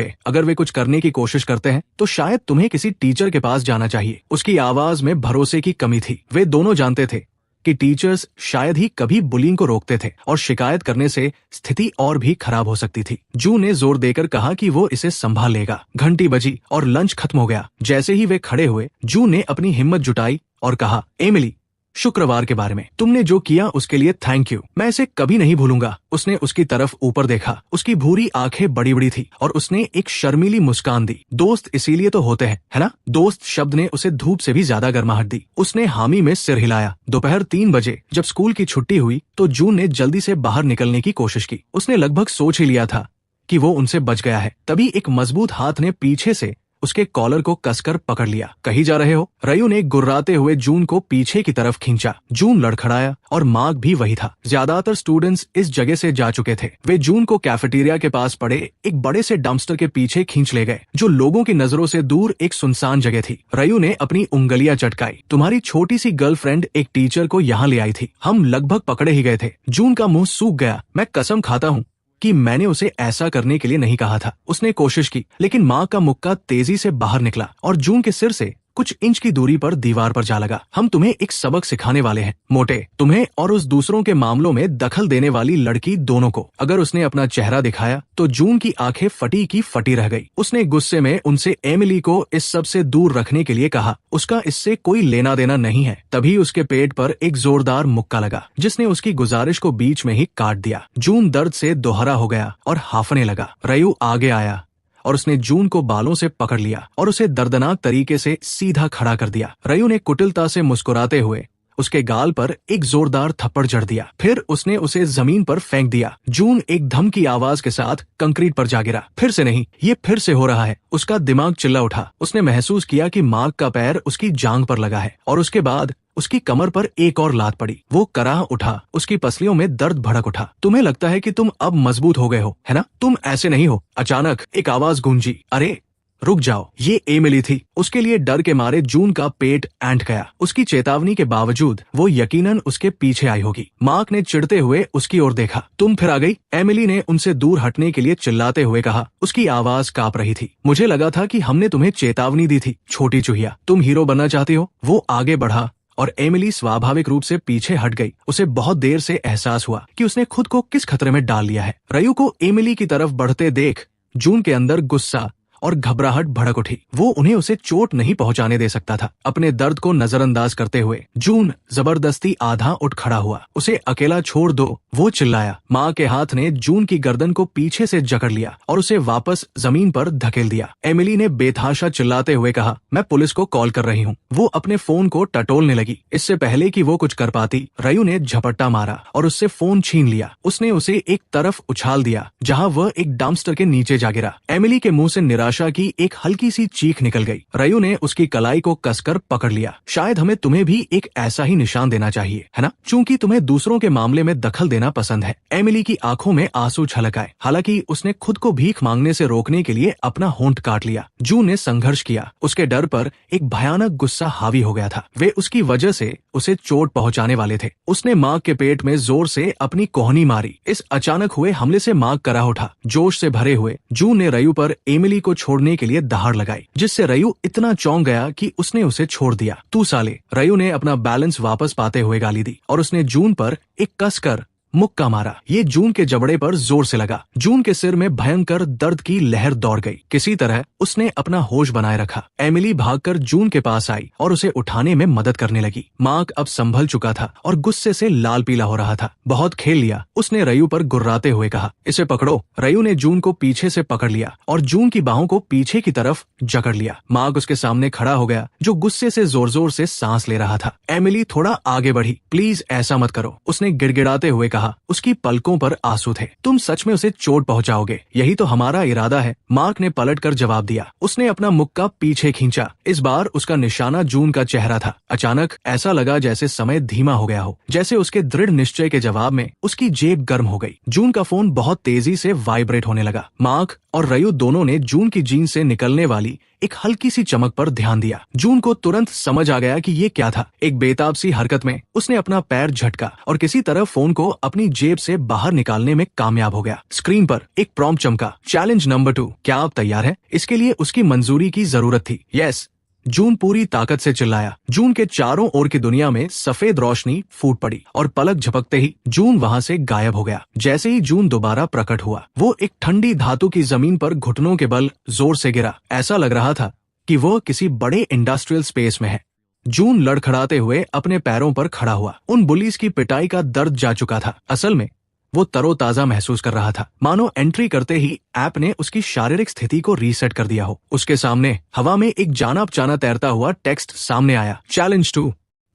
वे कुछ करने की कोशिश करते हैं तो शायद तुम्हें किसी टीचर के पास जाना चाहिए। उसकी आवाज में भरोसे की कमी थी। वे दोनों जानते थे कि टीचर्स शायद ही कभी बुलिंग को रोकते थे और शिकायत करने से स्थिति और भी खराब हो सकती थी। जू ने जोर देकर कहा कि वो इसे संभाल लेगा। घंटी बजी और लंच खत्म हो गया। जैसे ही वे खड़े हुए, जू ने अपनी हिम्मत जुटाई और कहा, एमिली, शुक्रवार के बारे में तुमने जो किया उसके लिए थैंक यू। मैं इसे कभी नहीं भूलूंगा। उसने उसकी तरफ ऊपर देखा। उसकी भूरी आंखें बड़ी बड़ी थी और उसने एक शर्मीली मुस्कान दी। दोस्त इसीलिए तो होते हैं, है ना? दोस्त शब्द ने उसे धूप से भी ज्यादा गर्माहट दी। उसने हामी में सिर हिलाया। दोपहर 3 बजे जब स्कूल की छुट्टी हुई तो जून ने जल्दी से बाहर निकलने की कोशिश की। उसने लगभग सोच ही लिया था कि वो उनसे बच गया है। तभी एक मजबूत हाथ ने पीछे से उसके कॉलर को कसकर पकड़ लिया। कहीं जा रहे हो? रयू ने गुर्राते हुए जून को पीछे की तरफ खींचा। जून लड़खड़ाया और मार्क भी वही था। ज्यादातर स्टूडेंट्स इस जगह से जा चुके थे। वे जून को कैफेटेरिया के पास पड़े एक बड़े से डंपस्टर के पीछे खींच ले गए, जो लोगों की नजरों से दूर एक सुनसान जगह थी। रयू ने अपनी उंगलियां चटकाई। तुम्हारी छोटी सी गर्लफ्रेंड एक टीचर को यहाँ ले आई थी। हम लगभग पकड़े ही गए थे। जून का मुंह सूख गया। मैं कसम खाता हूँ कि मैंने उसे ऐसा करने के लिए नहीं कहा था। उसने कोशिश की, लेकिन माँ का मुक्का तेजी से बाहर निकला और जून के सिर से कुछ इंच की दूरी पर दीवार पर जा लगा। हम तुम्हें एक सबक सिखाने वाले हैं, मोटे, तुम्हें और उस दूसरों के मामलों में दखल देने वाली लड़की दोनों को। अगर उसने अपना चेहरा दिखाया तो जून की आंखें फटी की फटी रह गई। उसने गुस्से में उनसे एमिली को इस सब से दूर रखने के लिए कहा। उसका इससे कोई लेना देना नहीं है। तभी उसके पेट पर एक जोरदार मुक्का लगा, जिसने उसकी गुजारिश को बीच में ही काट दिया। जून दर्द से दोहरा हो गया और हांफने लगा। रयू आगे आया और उसने जून को बालों से पकड़ लिया और उसे दर्दनाक तरीके से सीधा खड़ा कर दिया। रयू ने कुटिलता से मुस्कुराते हुए उसके गाल पर एक जोरदार थप्पड़ जड़ दिया। फिर उसने उसे जमीन पर फेंक दिया। जून एक धम की आवाज के साथ कंक्रीट पर जा गिरा। फिर से नहीं, ये फिर से हो रहा है। उसका दिमाग चिल्ला उठा। उसने महसूस किया कि मार्क का पैर उसकी जांघ पर लगा है और उसके बाद उसकी कमर पर एक और लात पड़ी। वो कराह उठा। उसकी पसलियों में दर्द भड़क उठा। तुम्हें लगता है कि तुम अब मजबूत हो गए हो, है ना? तुम ऐसे नहीं हो। अचानक एक आवाज गूंजी, अरे रुक जाओ। ये एमिली थी। उसके लिए डर के मारे जून का पेट ऐंठ गया। उसकी चेतावनी के बावजूद वो यकीनन उसके पीछे आई होगी। मार्क ने चिढ़ते हुए उसकी ओर देखा। तुम फिर आ गई? एमिली ने उनसे दूर हटने के लिए चिल्लाते हुए कहा। उसकी आवाज कांप रही थी। मुझे लगा था कि हमने तुम्हें चेतावनी दी थी, छोटी चूहिया। तुम हीरो बनना चाहती हो? वो आगे बढ़ा और एमिली स्वाभाविक रूप से पीछे हट गई। उसे बहुत देर से एहसास हुआ कि उसने खुद को किस खतरे में डाल लिया है। रयू को एमिली की तरफ बढ़ते देख जून के अंदर गुस्सा और घबराहट भड़क उठी। वो उन्हें उसे चोट नहीं पहुंचाने दे सकता था। अपने दर्द को नजरअंदाज करते हुए जून जबरदस्ती आधा उठ खड़ा हुआ। उसे अकेला छोड़ दो, वो चिल्लाया। माँ के हाथ ने जून की गर्दन को पीछे से जकड़ लिया और उसे वापस जमीन पर धकेल दिया। एमिली ने बेतहाशा चिल्लाते हुए कहा, मैं पुलिस को कॉल कर रही हूँ। वो अपने फोन को टटोलने लगी। इससे पहले कि वो कुछ कर पाती, रयू ने झपट्टा मारा और उससे फोन छीन लिया। उसने उसे एक तरफ उछाल दिया जहाँ वह एक डंपस्टर के नीचे जा गिरा। एमिली के मुंह से निराशा की एक हल्की सी चीख निकल गई। रयू ने उसकी कलाई को कसकर पकड़ लिया। शायद हमें तुम्हें भी एक ऐसा ही निशान देना चाहिए, है ना? क्योंकि तुम्हें दूसरों के मामले में दखल देना पसंद है। एमिली की आंखों में आंसू छलक आए। हालांकि उसने खुद को भीख मांगने से रोकने के लिए अपना होंठ काट लिया। जून ने संघर्ष किया। उसके डर पर एक भयानक गुस्सा हावी हो गया था। वे उसकी वजह से उसे चोट पहुंचाने वाले थे। उसने मार्क के पेट में जोर से अपनी कोहनी मारी। इस अचानक हुए हमले से मार्क कराह उठा। जोश से भरे हुए जून ने रयू पर एमिली को छोड़ने के लिए दहाड़ लगाई, जिससे रयू इतना चौंक गया कि उसने उसे छोड़ दिया। तू साले! रयू ने अपना बैलेंस वापस पाते हुए गाली दी और उसने जून पर एक कसकर मुक्का मारा। ये जून के जबड़े पर जोर से लगा। जून के सिर में भयंकर दर्द की लहर दौड़ गई। किसी तरह उसने अपना होश बनाए रखा। एमिली भागकर जून के पास आई और उसे उठाने में मदद करने लगी। मार्क अब संभल चुका था और गुस्से से लाल पीला हो रहा था। बहुत खेल लिया, उसने रयू पर गुर्राते हुए कहा। इसे पकड़ो। रयू ने जून को पीछे से पकड़ लिया और जून की बाहों को पीछे की तरफ जकड़ लिया। मार्क उसके सामने खड़ा हो गया, जो गुस्से से जोर जोर से सांस ले रहा था। एमिली थोड़ा आगे बढ़ी। प्लीज ऐसा मत करो, उसने गिड़गिड़ाते हुए कहा। उसकी पलकों पर आंसू थे। तुम सच में उसे चोट पहुंचाओगे, यही तो हमारा इरादा है, मार्क ने पलटकर जवाब दिया। उसने अपना मुक्का पीछे खींचा। इस बार उसका निशाना जून का चेहरा था। अचानक ऐसा लगा जैसे समय धीमा हो गया हो, जैसे उसके दृढ़ निश्चय के जवाब में उसकी जेब गर्म हो गई। जून का फोन बहुत तेजी से वाइब्रेट होने लगा। मार्क और रयू दोनों ने जून की जीन्स से निकलने वाली एक हल्की सी चमक पर ध्यान दिया। जून को तुरंत समझ आ गया कि ये क्या था। एक बेताब सी हरकत में उसने अपना पैर झटका और किसी तरह फोन को अपनी जेब से बाहर निकालने में कामयाब हो गया। स्क्रीन पर एक प्रॉम्प्ट चमका, चैलेंज नंबर 2, क्या आप तैयार हैं? इसके लिए उसकी मंजूरी की जरूरत थी। यस, जून पूरी ताकत से चिल्लाया। जून के चारों ओर की दुनिया में सफेद रोशनी फूट पड़ी और पलक झपकते ही जून वहां से गायब हो गया। जैसे ही जून दोबारा प्रकट हुआ, वो एक ठंडी धातु की जमीन पर घुटनों के बल जोर से गिरा। ऐसा लग रहा था कि वह किसी बड़े इंडस्ट्रियल स्पेस में है। जून लड़खड़ाते हुए अपने पैरों पर खड़ा हुआ। उन बुलीज की पिटाई का दर्द जा चुका था। असल में वो तरोताजा महसूस कर रहा था, मानो एंट्री करते ही ऐप ने उसकी शारीरिक स्थिति को रीसेट कर दिया हो। उसके सामने हवा में एक जाना पहचाना तैरता हुआ टेक्स्ट सामने आया, चैलेंज 2,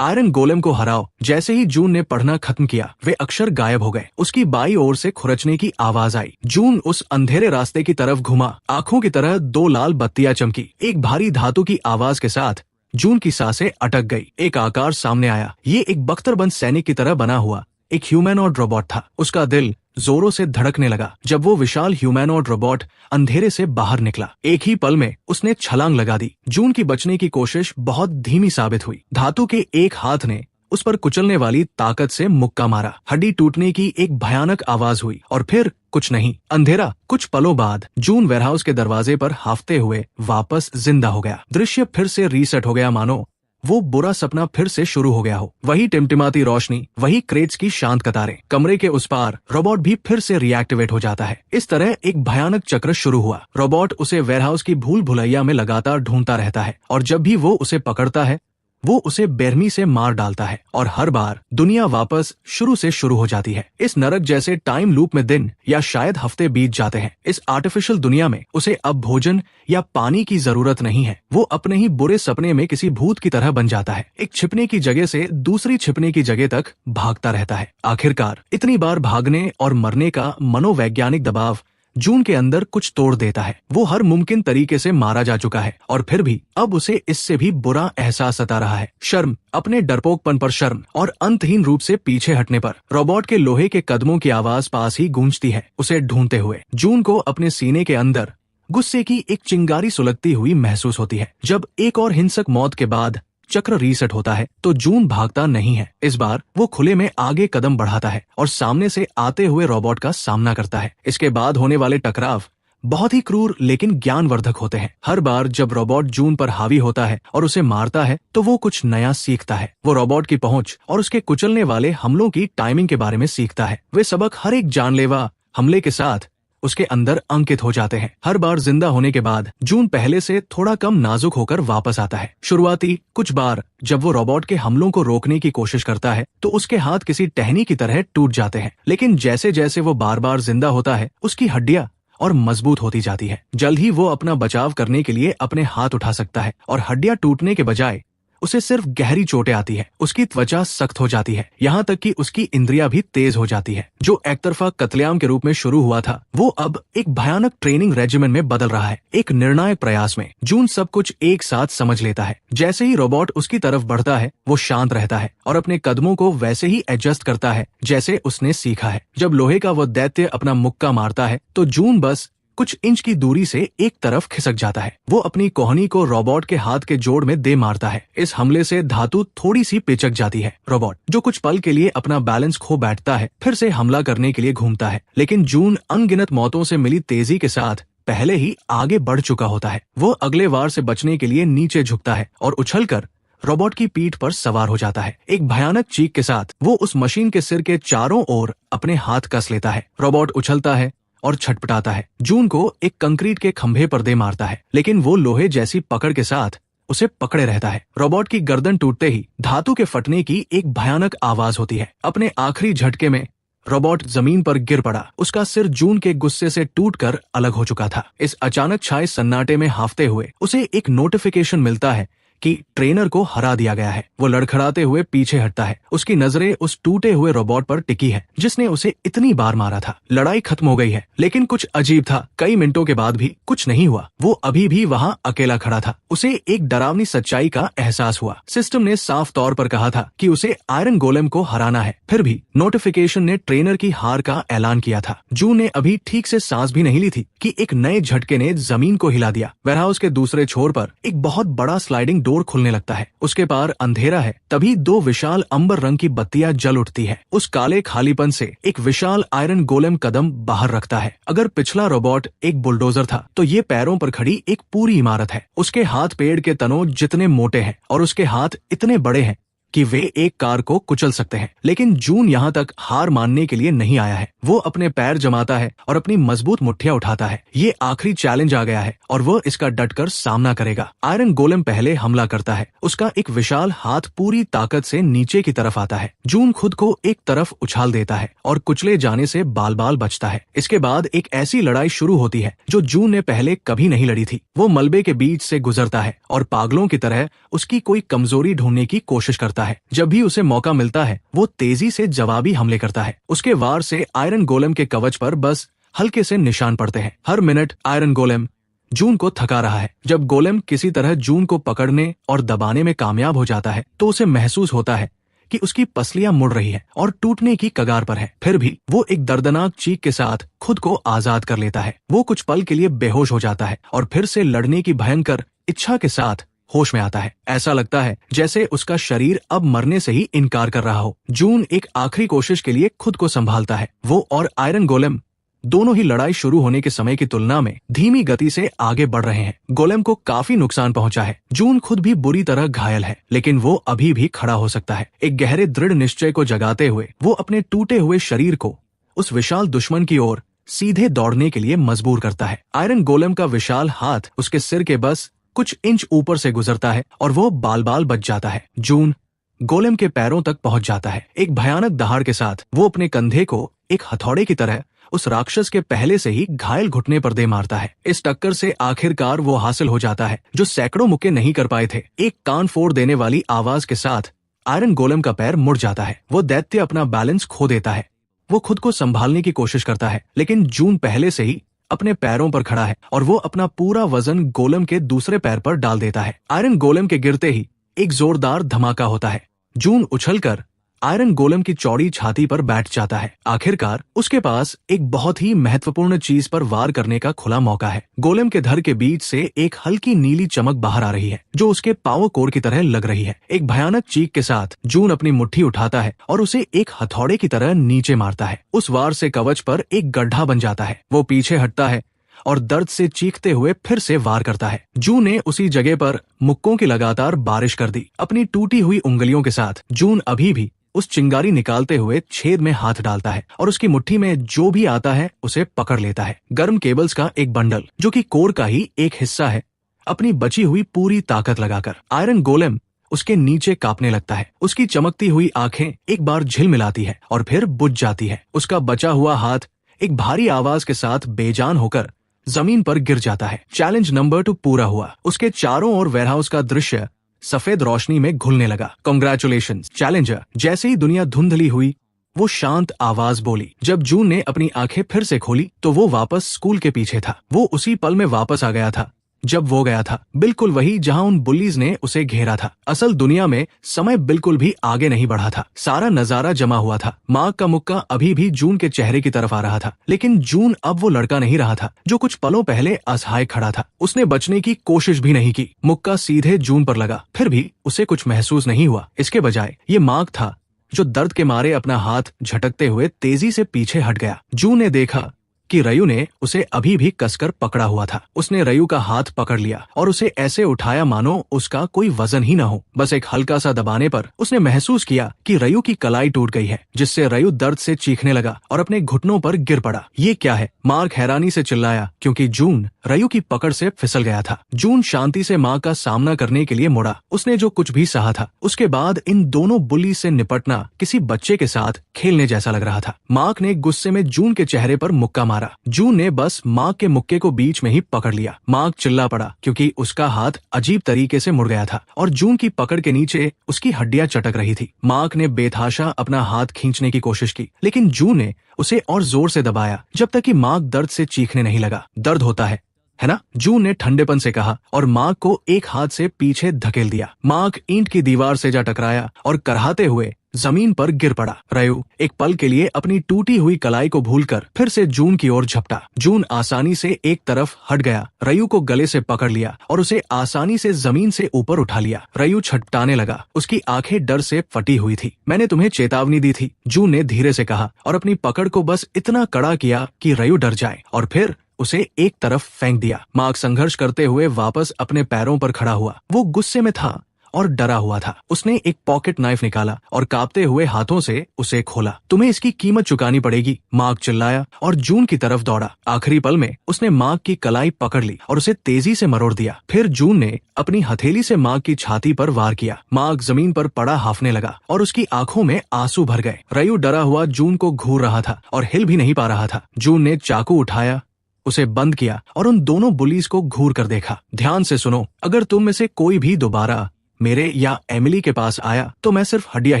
आयरन गोलेम को हराओ। जैसे ही जून ने पढ़ना खत्म किया, वे अक्षर गायब हो गए। उसकी बाई ओर से खुरचने की आवाज आई। जून उस अंधेरे रास्ते की तरफ घुमा। आंखों की तरह दो लाल बत्तियां चमकी। एक भारी धातु की आवाज के साथ जून की सांसें अटक गई। एक आकार सामने आया। ये एक बख्तरबंद सैनिक की तरह बना हुआ एक ह्यूमैनॉइड रोबोट था। उसका दिल जोरों से धड़कने लगा जब वो विशाल ह्यूमैनॉइड रोबोट अंधेरे से बाहर निकला। एक ही पल में उसने छलांग लगा दी। जून की बचने की कोशिश बहुत धीमी साबित हुई। धातु के एक हाथ ने उस पर कुचलने वाली ताकत से मुक्का मारा। हड्डी टूटने की एक भयानक आवाज हुई और फिर कुछ नहीं, अंधेरा। कुछ पलों बाद जून वेयरहाउस के दरवाजे पर हाफते हुए वापस जिंदा हो गया। दृश्य फिर से रीसेट हो गया, मानो वो बुरा सपना फिर से शुरू हो गया हो। वही टिमटिमाती रोशनी, वही क्रेट्स की शांत कतारें। कमरे के उस पार रोबोट भी फिर से रिएक्टिवेट हो जाता है। इस तरह एक भयानक चक्र शुरू हुआ। रोबोट उसे वेयरहाउस की भूल भुलैया में लगातार ढूंढता रहता है और जब भी वो उसे पकड़ता है वो उसे बेरहमी से मार डालता है और हर बार दुनिया वापस शुरू से शुरू हो जाती है। इस नरक जैसे टाइम लूप में दिन या शायद हफ्ते बीत जाते हैं। इस आर्टिफिशियल दुनिया में उसे अब भोजन या पानी की जरूरत नहीं है। वो अपने ही बुरे सपने में किसी भूत की तरह बन जाता है। एक छिपने की जगह से दूसरी छिपने की जगह तक भागता रहता है। आखिरकार इतनी बार भागने और मरने का मनोवैज्ञानिक दबाव जून के अंदर कुछ तोड़ देता है। वो हर मुमकिन तरीके से मारा जा चुका है और फिर भी अब उसे इससे भी बुरा एहसास सता रहा है। शर्म, अपने डरपोकपन पर शर्म और अंतहीन रूप से पीछे हटने पर। रोबोट के लोहे के कदमों की आवाज पास ही गूंजती है, उसे ढूंढते हुए। जून को अपने सीने के अंदर गुस्से की एक चिंगारी सुलगती हुई महसूस होती है। जब एक और हिंसक मौत के बाद चक्र रीसेट होता है तो जून भागता नहीं है। इस बार वो खुले में आगे कदम बढ़ाता है और सामने से आते हुए रोबोट का सामना करता है। इसके बाद होने वाले टकराव बहुत ही क्रूर लेकिन ज्ञानवर्धक होते हैं। हर बार जब रोबोट जून पर हावी होता है और उसे मारता है तो वो कुछ नया सीखता है। वो रोबोट की पहुंच और उसके कुचलने वाले हमलों की टाइमिंग के बारे में सीखता है। वे सबक हर एक जानलेवा हमले के साथ उसके अंदर अंकित हो जाते हैं। हर बार जिंदा होने के बाद जून पहले से थोड़ा कम नाजुक होकर वापस आता है। शुरुआती कुछ बार जब वो रोबोट के हमलों को रोकने की कोशिश करता है तो उसके हाथ किसी टहनी की तरह टूट जाते हैं, लेकिन जैसे जैसे वो बार बार जिंदा होता है उसकी हड्डियां और मजबूत होती जाती है। जल्द ही वो अपना बचाव करने के लिए अपने हाथ उठा सकता है और हड्डियां टूटने के बजाय उसे सिर्फ गहरी चोटें आती है। उसकी त्वचा सख्त हो जाती है, यहाँ तक कि उसकी इंद्रियां भी तेज हो जाती है। जो एक तरफा कत्लेआम के रूप में शुरू हुआ था वो अब एक भयानक ट्रेनिंग रेजिमेंट में बदल रहा है। एक निर्णायक प्रयास में जून सब कुछ एक साथ समझ लेता है। जैसे ही रोबोट उसकी तरफ बढ़ता है वो शांत रहता है और अपने कदमों को वैसे ही एडजस्ट करता है जैसे उसने सीखा है। जब लोहे का वो दैत्य अपना मुक्का मारता है तो जून बस कुछ इंच की दूरी से एक तरफ खिसक जाता है। वो अपनी कोहनी को रोबोट के हाथ के जोड़ में दे मारता है। इस हमले से धातु थोड़ी सी पिचक जाती है। रोबोट जो कुछ पल के लिए अपना बैलेंस खो बैठता है फिर से हमला करने के लिए घूमता है, लेकिन जून अनगिनत मौतों से मिली तेजी के साथ पहले ही आगे बढ़ चुका होता है। वो अगले वार से बचने के लिए नीचे झुकता है और उछलकर रोबोट की पीठ पर सवार हो जाता है। एक भयानक चीख के साथ वो उस मशीन के सिर के चारों ओर अपने हाथ कस लेता है। रोबोट उछलता है और छटपटाता है। जून को एक कंक्रीट के खंभे पर दे मारता है, लेकिन वो लोहे जैसी पकड़ के साथ उसे पकड़े रहता है। रोबोट की गर्दन टूटते ही धातु के फटने की एक भयानक आवाज होती है। अपने आखिरी झटके में रोबोट जमीन पर गिर पड़ा। उसका सिर जून के गुस्से से टूटकर अलग हो चुका था। इस अचानक छाए सन्नाटे में हाफते हुए उसे एक नोटिफिकेशन मिलता है कि ट्रेनर को हरा दिया गया है। वो लड़खड़ाते हुए पीछे हटता है। उसकी नजरें उस टूटे हुए रोबोट पर टिकी है जिसने उसे इतनी बार मारा था। लड़ाई खत्म हो गई है, लेकिन कुछ अजीब था। कई मिनटों के बाद भी कुछ नहीं हुआ। वो अभी भी वहाँ अकेला खड़ा था। उसे एक डरावनी सच्चाई का एहसास हुआ। सिस्टम ने साफ तौर पर कहा था कि उसे आयरन गोलेम को हराना है, फिर भी नोटिफिकेशन ने ट्रेनर की हार का ऐलान किया था। जून ने अभी ठीक से सांस भी नहीं ली थी कि एक नए झटके ने जमीन को हिला दिया। वेयरहाउस के दूसरे छोर पर एक बहुत बड़ा स्लाइडिंग डोर खुलने लगता है। उसके पार अंधेरा है, तभी दो विशाल अंबर रंग की बत्तियां जल उठती है। उस काले खालीपन से एक विशाल आयरन गोलेम कदम बाहर रखता है। अगर पिछला रोबोट एक बुलडोजर था तो ये पैरों पर खड़ी एक पूरी इमारत है। उसके हाथ पेड़ के तनों जितने मोटे हैं और उसके हाथ इतने बड़े हैं कि वे एक कार को कुचल सकते हैं। लेकिन जून यहाँ तक हार मानने के लिए नहीं आया है। वो अपने पैर जमाता है और अपनी मजबूत मुट्ठियां उठाता है। ये आखिरी चैलेंज आ गया है और वो इसका डटकर सामना करेगा। आयरन गोलेम पहले हमला करता है। उसका एक विशाल हाथ पूरी ताकत से नीचे की तरफ आता है। जून खुद को एक तरफ उछाल देता है और कुचले जाने से बाल बाल बचता है। इसके बाद एक ऐसी लड़ाई शुरू होती है जो जून ने पहले कभी नहीं लड़ी थी। वो मलबे के बीच से गुजरता है और पागलों की तरह उसकी कोई कमजोरी ढूंढने की कोशिश करता करता है। जब भी उसे मौका मिलता है वो तेजी से जवाबी हमले करता है। उसके वार से आयरन गोलेम के कवच पर बस हल्के से निशान पड़ते हैं। हर मिनट आयरन गोलेम जून को थका रहा है। जब गोलेम किसी तरह जून को पकड़ने और दबाने में कामयाब हो जाता है तो उसे महसूस होता है कि उसकी पसलियां मुड़ रही है और टूटने की कगार पर है। फिर भी वो एक दर्दनाक चीख के साथ खुद को आजाद कर लेता है। वो कुछ पल के लिए बेहोश हो जाता है और फिर से लड़ने की भयंकर इच्छा के साथ होश में आता है। ऐसा लगता है जैसे उसका शरीर अब मरने से ही इनकार कर रहा हो। जून एक आखिरी कोशिश के लिए खुद को संभालता है। वो और आयरन गोलेम दोनों ही लड़ाई शुरू होने के समय की तुलना में धीमी गति से आगे बढ़ रहे हैं। गोलेम को काफी नुकसान पहुंचा है। जून खुद भी बुरी तरह घायल है, लेकिन वो अभी भी खड़ा हो सकता है। एक गहरे दृढ़ निश्चय को जगाते हुए वो अपने टूटे हुए शरीर को उस विशाल दुश्मन की ओर सीधे दौड़ने के लिए मजबूर करता है। आयरन गोलेम का विशाल हाथ उसके सिर के बस कुछ इंच ऊपर से गुजरता है और वो बाल बाल बच जाता है। जून गोलेम के पैरों तक पहुंच जाता है। एक भयानक दहाड़ के साथ वो अपने कंधे को एक हथौड़े की तरह उस राक्षस के पहले से ही घायल घुटने पर दे मारता है। इस टक्कर से आखिरकार वो हासिल हो जाता है जो सैकड़ों मुक्के नहीं कर पाए थे। एक कान फोड़ देने वाली आवाज के साथ आयरन गोलेम का पैर मुड़ जाता है। वो दैत्य अपना बैलेंस खो देता है। वो खुद को संभालने की कोशिश करता है, लेकिन जून पहले से ही अपने पैरों पर खड़ा है और वो अपना पूरा वजन गोलेम के दूसरे पैर पर डाल देता है। आयरन गोलेम के गिरते ही एक जोरदार धमाका होता है। जून उछलकर आयरन गोलेम की चौड़ी छाती पर बैठ जाता है। आखिरकार उसके पास एक बहुत ही महत्वपूर्ण चीज पर वार करने का खुला मौका है। गोलेम के धड़ के बीच से एक हल्की नीली चमक बाहर आ रही है जो उसके पावर कोर की तरह लग रही है। एक भयानक चीख के साथ जून अपनी मुट्ठी उठाता है और उसे एक हथौड़े की तरह नीचे मारता है। उस वार से कवच पर एक गड्ढा बन जाता है। वो पीछे हटता है और दर्द से चीखते हुए फिर से वार करता है। जून ने उसी जगह पर मुक्कों की लगातार बारिश कर दी। अपनी टूटी हुई उंगलियों के साथ जून अभी भी उस चिंगारी निकालते हुए छेद में हाथ डालता है और उसकी मुट्ठी में जो भी आता है उसे पकड़ लेता है। गर्म केबल्स का एक बंडल जो कि कोर का ही एक हिस्सा है, अपनी बची हुई पूरी ताकत लगाकर आयरन गोलेम उसके नीचे कांपने लगता है। उसकी चमकती हुई आंखें एक बार झिलमिलाती है और फिर बुझ जाती है। उसका बचा हुआ हाथ एक भारी आवाज के साथ बेजान होकर जमीन पर गिर जाता है। चैलेंज नंबर 2 पूरा हुआ। उसके चारों ओर वेयरहाउस का दृश्य सफेद रोशनी में घुलने लगा। Congratulations challenger. जैसे ही दुनिया धुंधली हुई वो शांत आवाज बोली। जब जून ने अपनी आंखें फिर से खोली तो वो वापस स्कूल के पीछे था। वो उसी पल में वापस आ गया था जब वो गया था, बिल्कुल वही जहां उन बुल्लीज ने उसे घेरा था। असल दुनिया में समय बिल्कुल भी आगे नहीं बढ़ा था। सारा नजारा जमा हुआ था। मार्क का मुक्का अभी भी जून के चेहरे की तरफ आ रहा था, लेकिन जून अब वो लड़का नहीं रहा था जो कुछ पलों पहले असहाय खड़ा था। उसने बचने की कोशिश भी नहीं की। मुक्का सीधे जून पर लगा, फिर भी उसे कुछ महसूस नहीं हुआ। इसके बजाय ये मार्क था जो दर्द के मारे अपना हाथ झटकते हुए तेजी से पीछे हट गया। जून ने देखा कि रयू ने उसे अभी भी कसकर पकड़ा हुआ था। उसने रयू का हाथ पकड़ लिया और उसे ऐसे उठाया मानो उसका कोई वजन ही न हो। बस एक हल्का सा दबाने पर उसने महसूस किया कि रयू की कलाई टूट गई है, जिससे रयू दर्द से चीखने लगा और अपने घुटनों पर गिर पड़ा। ये क्या है? मार्क हैरानी से चिल्लाया क्योंकि जून रयू की पकड़ से फिसल गया था। जून शांति से माँ का सामना करने के लिए मुड़ा। उसने जो कुछ भी सहा था उसके बाद इन दोनों बुल्ली से निपटना किसी बच्चे के साथ खेलने जैसा लग रहा था। मार्क ने गुस्से में जून के चेहरे पर मुक्का मारा। जून ने बस मार्क के मुक्के को बीच में ही पकड़ लिया। मार्क चिल्ला पड़ा क्योंकि उसका हाथ अजीब तरीके से मुड़ गया था और जून की पकड़ के नीचे उसकी हड्डियां चटक रही थी। मार्क ने बेतहाशा अपना हाथ खींचने की कोशिश की, लेकिन जून ने उसे और जोर से दबाया जब तक कि मार्क दर्द से चीखने नहीं लगा। दर्द होता है ना? जून ने ठंडेपन से कहा और मार्क को एक हाथ से पीछे धकेल दिया। मार्क ईंट की दीवार से जा टकराया और कराहते हुए जमीन पर गिर पड़ा। रयू एक पल के लिए अपनी टूटी हुई कलाई को भूलकर फिर से जून की ओर झपटा। जून आसानी से एक तरफ हट गया, रयू को गले से पकड़ लिया और उसे आसानी से जमीन से ऊपर उठा लिया। रयू छटपटाने लगा। उसकी आंखें डर से फटी हुई थी। मैंने तुम्हें चेतावनी दी थी, जून ने धीरे से कहा और अपनी पकड़ को बस इतना कड़ा किया कि रयू डर जाए और फिर उसे एक तरफ फेंक दिया। मार्क संघर्ष करते हुए वापस अपने पैरों पर खड़ा हुआ। वो गुस्से में था और डरा हुआ था। उसने एक पॉकेट नाइफ निकाला और कांपते हुए हाथों से उसे खोला। तुम्हें इसकी कीमत चुकानी पड़ेगी, मार्क चिल्लाया और जून की तरफ दौड़ा। आखिरी पल में उसने मार्क की कलाई पकड़ ली और उसे तेजी से मरोड़ दिया। फिर जून ने अपनी हथेली से मार्क की छाती पर वार किया। मार्क जमीन पर पड़ा हाफने लगा और उसकी आंखों में आंसू भर गए। रयू डरा हुआ जून को घूर रहा था और हिल भी नहीं पा रहा था। जून ने चाकू उठाया, उसे बंद किया और उन दोनों बुलीज को घूर कर देखा। ध्यान से सुनो, अगर तुम में से कोई भी दोबारा मेरे या एमिली के पास आया तो मैं सिर्फ हड्डियां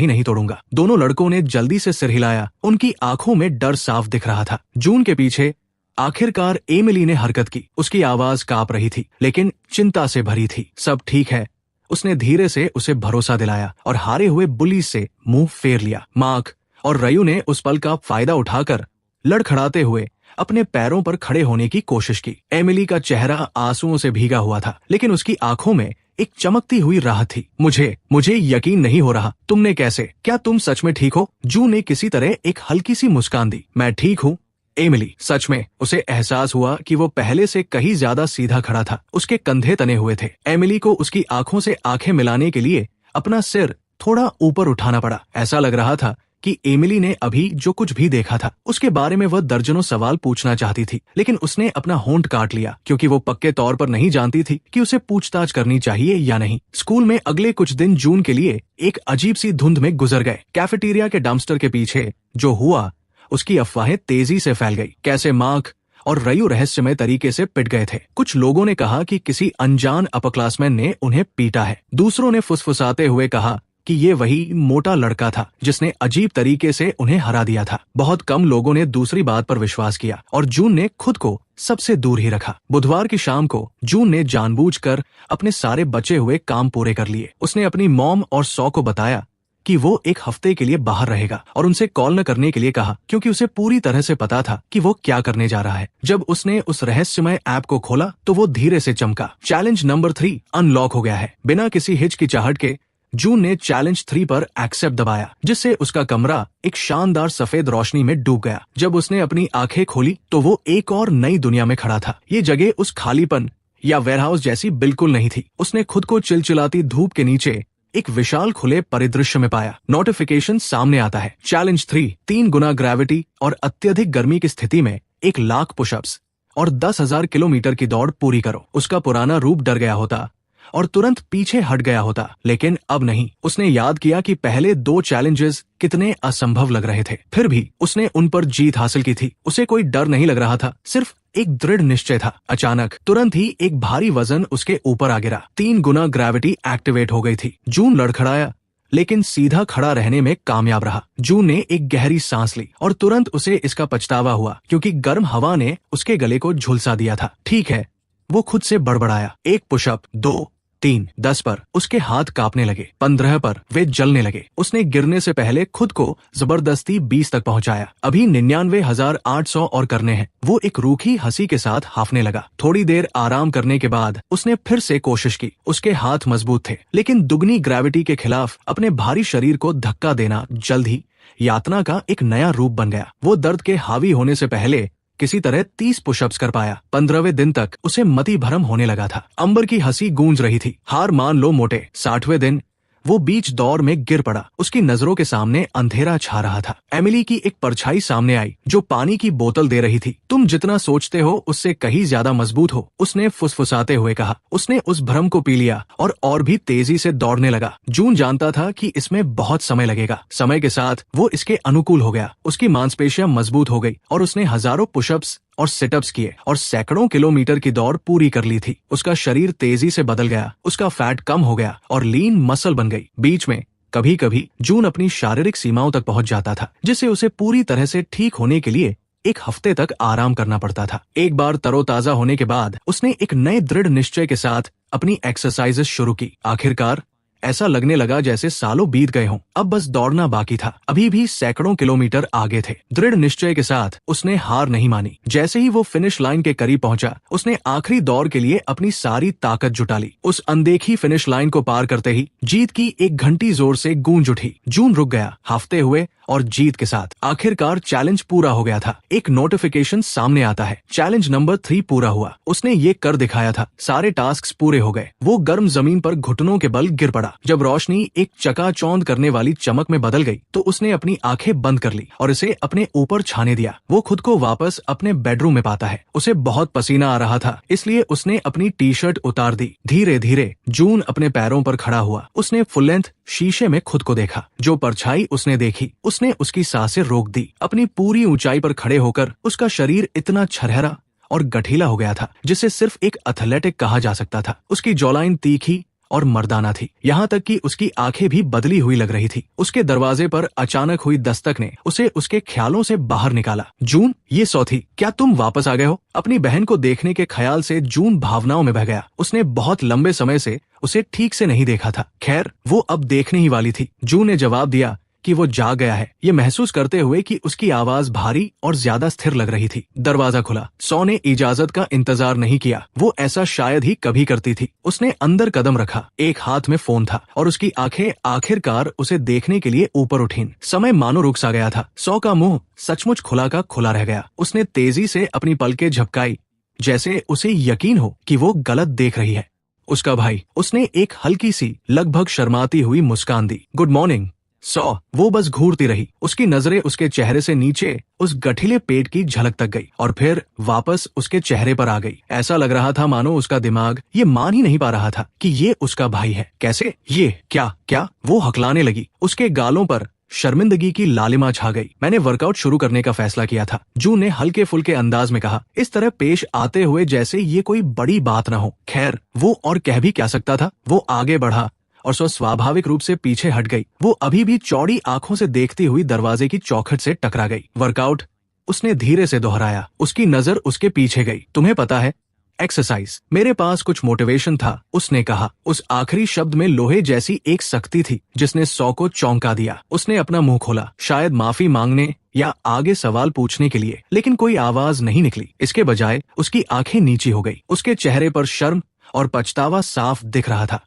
ही नहीं तोड़ूंगा। दोनों लड़कों ने जल्दी से सिर हिलाया। उनकी आंखों में डर साफ दिख रहा था। जून के पीछे आखिरकार एमिली ने हरकत की। उसकी आवाज कांप रही थी, लेकिन चिंता से भरी थी। सब ठीक है, उसने धीरे से उसे भरोसा दिलाया और हारे हुए बुली से मुंह फेर लिया। मार्क और रयू ने उस पल का फायदा उठाकर लड़खड़ाते हुए अपने पैरों पर खड़े होने की कोशिश की। एमिली का चेहरा आंसुओं से भीगा हुआ था, लेकिन उसकी आंखों में एक चमकती हुई राहत थी। मुझे यकीन नहीं हो रहा। तुमने कैसे? क्या तुम सच में ठीक हो? जू ने किसी तरह एक हल्की सी मुस्कान दी। मैं ठीक हूँ एमिली। सच में? उसे एहसास हुआ कि वो पहले से कहीं ज्यादा सीधा खड़ा था। उसके कंधे तने हुए थे। एमिली को उसकी आंखों से आंखें मिलाने के लिए अपना सिर थोड़ा ऊपर उठाना पड़ा। ऐसा लग रहा था कि एमिली ने अभी जो कुछ भी देखा था उसके बारे में वह दर्जनों सवाल पूछना चाहती थी, लेकिन उसने अपना होंठ काट लिया, क्योंकि वो पक्के तौर पर नहीं जानती थी कि उसे पूछताछ करनी चाहिए या नहीं। स्कूल में अगले कुछ दिन जून के लिए एक अजीब सी धुंध में गुजर गए। कैफेटेरिया के डंपस्टर के पीछे जो हुआ उसकी अफवाहें तेजी से फैल गई। कैसे मार्क और रयू रहस्यमय तरीके से पिट गए थे। कुछ लोगों ने कहा कि किसी अनजान अपरक्लासमैन ने उन्हें पीटा है। दूसरों ने फुसफुसाते हुए कहा कि ये वही मोटा लड़का था जिसने अजीब तरीके से उन्हें हरा दिया था। बहुत कम लोगों ने दूसरी बात पर विश्वास किया और जून ने खुद को सबसे दूर ही रखा। बुधवार की शाम को जून ने जानबूझकर अपने सारे बचे हुए काम पूरे कर लिए। उसने अपनी मॉम और सौ को बताया कि वो एक हफ्ते के लिए बाहर रहेगा और उनसे कॉल न करने के लिए कहा, क्योंकि उसे पूरी तरह से पता था कि वो क्या करने जा रहा है। जब उसने उस रहस्यमय ऐप को खोला तो वो धीरे से चमका। चैलेंज नंबर 3 अनलॉक हो गया है। बिना किसी हिचकिचाहट के जून ने चैलेंज 3 पर एक्सेप्ट दबाया, जिससे उसका कमरा एक शानदार सफेद रोशनी में डूब गया। जब उसने अपनी आंखें खोली तो वो एक और नई दुनिया में खड़ा था। ये जगह उस खालीपन या वेयरहाउस जैसी बिल्कुल नहीं थी। उसने खुद को चिलचिलाती धूप के नीचे एक विशाल खुले परिदृश्य में पाया। नोटिफिकेशन सामने आता है। चैलेंज 3 गुना ग्रेविटी और अत्यधिक गर्मी की स्थिति में 1,00,000 पुशअप्स और 10,000 किलोमीटर की दौड़ पूरी करो। उसका पुराना रूप डर गया होता और तुरंत पीछे हट गया होता, लेकिन अब नहीं। उसने याद किया कि पहले 2 चैलेंजेस कितने असंभव लग रहे थे, फिर भी उसने उन पर जीत हासिल की थी। उसे कोई डर नहीं लग रहा था, सिर्फ एक दृढ़ निश्चय था। अचानक तुरंत ही एक भारी वजन उसके ऊपर आ गिरा। 3 गुना ग्रेविटी एक्टिवेट हो गई थी। जून लड़खड़ाया, लेकिन सीधा खड़ा रहने में कामयाब रहा। जून ने एक गहरी सांस ली और तुरंत उसे इसका पछतावा हुआ, क्योंकि गर्म हवा ने उसके गले को झुलसा दिया था। ठीक है, वो खुद से बड़बड़ाया। 1 पुशअप, 2, 3, 10 पर उसके हाथ कांपने लगे। 15 पर वे जलने लगे। उसने गिरने से पहले खुद को जबरदस्ती 20 तक पहुंचाया। अभी 99,800 और करने हैं। वो एक रूखी हंसी के साथ हाफने लगा। थोड़ी देर आराम करने के बाद उसने फिर से कोशिश की। उसके हाथ मजबूत थे, लेकिन दुगनी ग्रेविटी के खिलाफ अपने भारी शरीर को धक्का देना जल्द ही यातना का एक नया रूप बन गया। वो दर्द के हावी होने से पहले किसी तरह 30 पुशअप्स कर पाया। 15वें दिन तक उसे मति भ्रम होने लगा था। अंबर की हंसी गूंज रही थी। हार मान लो मोटे। 60वें दिन वो बीच दौर में गिर पड़ा। उसकी नजरों के सामने अंधेरा छा रहा था। एमिली की एक परछाई सामने आई जो पानी की बोतल दे रही थी। तुम जितना सोचते हो उससे कहीं ज्यादा मजबूत हो, उसने फुसफुसाते हुए कहा। उसने उस भ्रम को पी लिया और भी तेजी से दौड़ने लगा। जून जानता था कि इसमें बहुत समय लगेगा। समय के साथ वो इसके अनुकूल हो गया। उसकी मांसपेशियां मजबूत हो गई और उसने हजारों पुशअप्स और सिटअप्स किए और सैकड़ों किलोमीटर की दौड़ पूरी कर ली थी। उसका शरीर तेजी से बदल गया। उसका फैट कम हो गया और लीन मसल बन गई। बीच में कभी कभी जून अपनी शारीरिक सीमाओं तक पहुंच जाता था, जिससे उसे पूरी तरह से ठीक होने के लिए 1 हफ्ते तक आराम करना पड़ता था। एक बार तरोताजा होने के बाद उसने एक नए दृढ़ निश्चय के साथ अपनी एक्सरसाइजेस शुरू की। आखिरकार ऐसा लगने लगा जैसे सालों बीत गए हों। अब बस दौड़ना बाकी था। अभी भी सैकड़ों किलोमीटर आगे थे। दृढ़ निश्चय के साथ उसने हार नहीं मानी। जैसे ही वो फिनिश लाइन के करीब पहुंचा, उसने आखिरी दौड़ के लिए अपनी सारी ताकत जुटा ली। उस अनदेखी फिनिश लाइन को पार करते ही जीत की एक घंटी जोर से गूंज उठी। जून रुक गया, हाफते हुए और जीत के साथ। आखिरकार चैलेंज पूरा हो गया था। एक नोटिफिकेशन सामने आता है। चैलेंज नंबर 3 पूरा हुआ। उसने ये कर दिखाया था। सारे टास्क पूरे हो गए। वो गर्म जमीन पर घुटनों के बल गिर पड़ा। जब रोशनी एक चकाचौंध करने वाली चमक में बदल गई तो उसने अपनी आंखें बंद कर ली और इसे अपने ऊपर छाने दिया। वो खुद को वापस अपने बेडरूम में पाता है। उसे बहुत पसीना आ रहा था, इसलिए उसने अपनी टी-शर्ट उतार दी। धीरे धीरे जून अपने पैरों पर खड़ा हुआ। उसने फुल लेंथ शीशे में खुद को देखा। जो परछाई उसने देखी उसने उसकी सांसें रोक दी। अपनी पूरी ऊंचाई पर खड़े होकर उसका शरीर इतना छरहरा और गठीला हो गया था जिसे सिर्फ एक एथलेटिक कहा जा सकता था। उसकी जॉलाइन तीखी और मर्दाना थी, यहाँ तक कि उसकी आंखें भी बदली हुई लग रही थी। उसके दरवाजे पर अचानक हुई दस्तक ने उसे उसके ख्यालों से बाहर निकाला। जून, ये सौथी, क्या तुम वापस आ गए हो? अपनी बहन को देखने के ख्याल से जून भावनाओं में बह गया। उसने बहुत लंबे समय से उसे ठीक से नहीं देखा था। खैर, वो अब देखने ही वाली थी। जून ने जवाब दिया कि वो जाग गया है, ये महसूस करते हुए कि उसकी आवाज भारी और ज्यादा स्थिर लग रही थी। दरवाजा खुला। सौ ने इजाजत का इंतजार नहीं किया, वो ऐसा शायद ही कभी करती थी। उसने अंदर कदम रखा, एक हाथ में फोन था और उसकी आंखें आखिरकार उसे देखने के लिए ऊपर उठीं। समय मानो रुक सा गया था। सौ का मुंह सचमुच खुला का खुला रह गया। उसने तेजी से अपनी पलकें झपकाई, जैसे उसे यकीन हो कि वो गलत देख रही है। उसका भाई। उसने एक हल्की सी, लगभग शर्माती हुई मुस्कान दी। Good morning. सौ। वो बस घूरती रही। उसकी नजरें उसके चेहरे से नीचे उस गठिले पेट की झलक तक गई और फिर वापस उसके चेहरे पर आ गई। ऐसा लग रहा था मानो उसका दिमाग ये मान ही नहीं पा रहा था कि ये उसका भाई है। कैसे? ये क्या? वो हकलाने लगी। उसके गालों पर शर्मिंदगी की लालिमा छा गई। मैंने वर्कआउट शुरू करने का फैसला किया था, जून ने हल्के फुल्के अंदाज में कहा, इस तरह पेश आते हुए जैसे ये कोई बड़ी बात न हो। खैर, वो और कह भी क्या सकता था। वो आगे बढ़ा और सो स्वाभाविक रूप से पीछे हट गई। वो अभी भी चौड़ी आंखों से देखती हुई दरवाजे की चौखट से टकरा गई। वर्कआउट? उसने धीरे से दोहराया। उसकी नजर उसके पीछे गई। तुम्हें पता है, एक्सरसाइज। मेरे पास कुछ मोटिवेशन था, उसने कहा। उस आखिरी शब्द में लोहे जैसी एक सख्ती थी जिसने सौ को चौंका दिया। उसने अपना मुंह खोला, शायद माफी मांगने या आगे सवाल पूछने के लिए, लेकिन कोई आवाज नहीं निकली। इसके बजाय उसकी आंखें नीची हो गई। उसके चेहरे पर शर्म और पछतावा साफ दिख रहा था।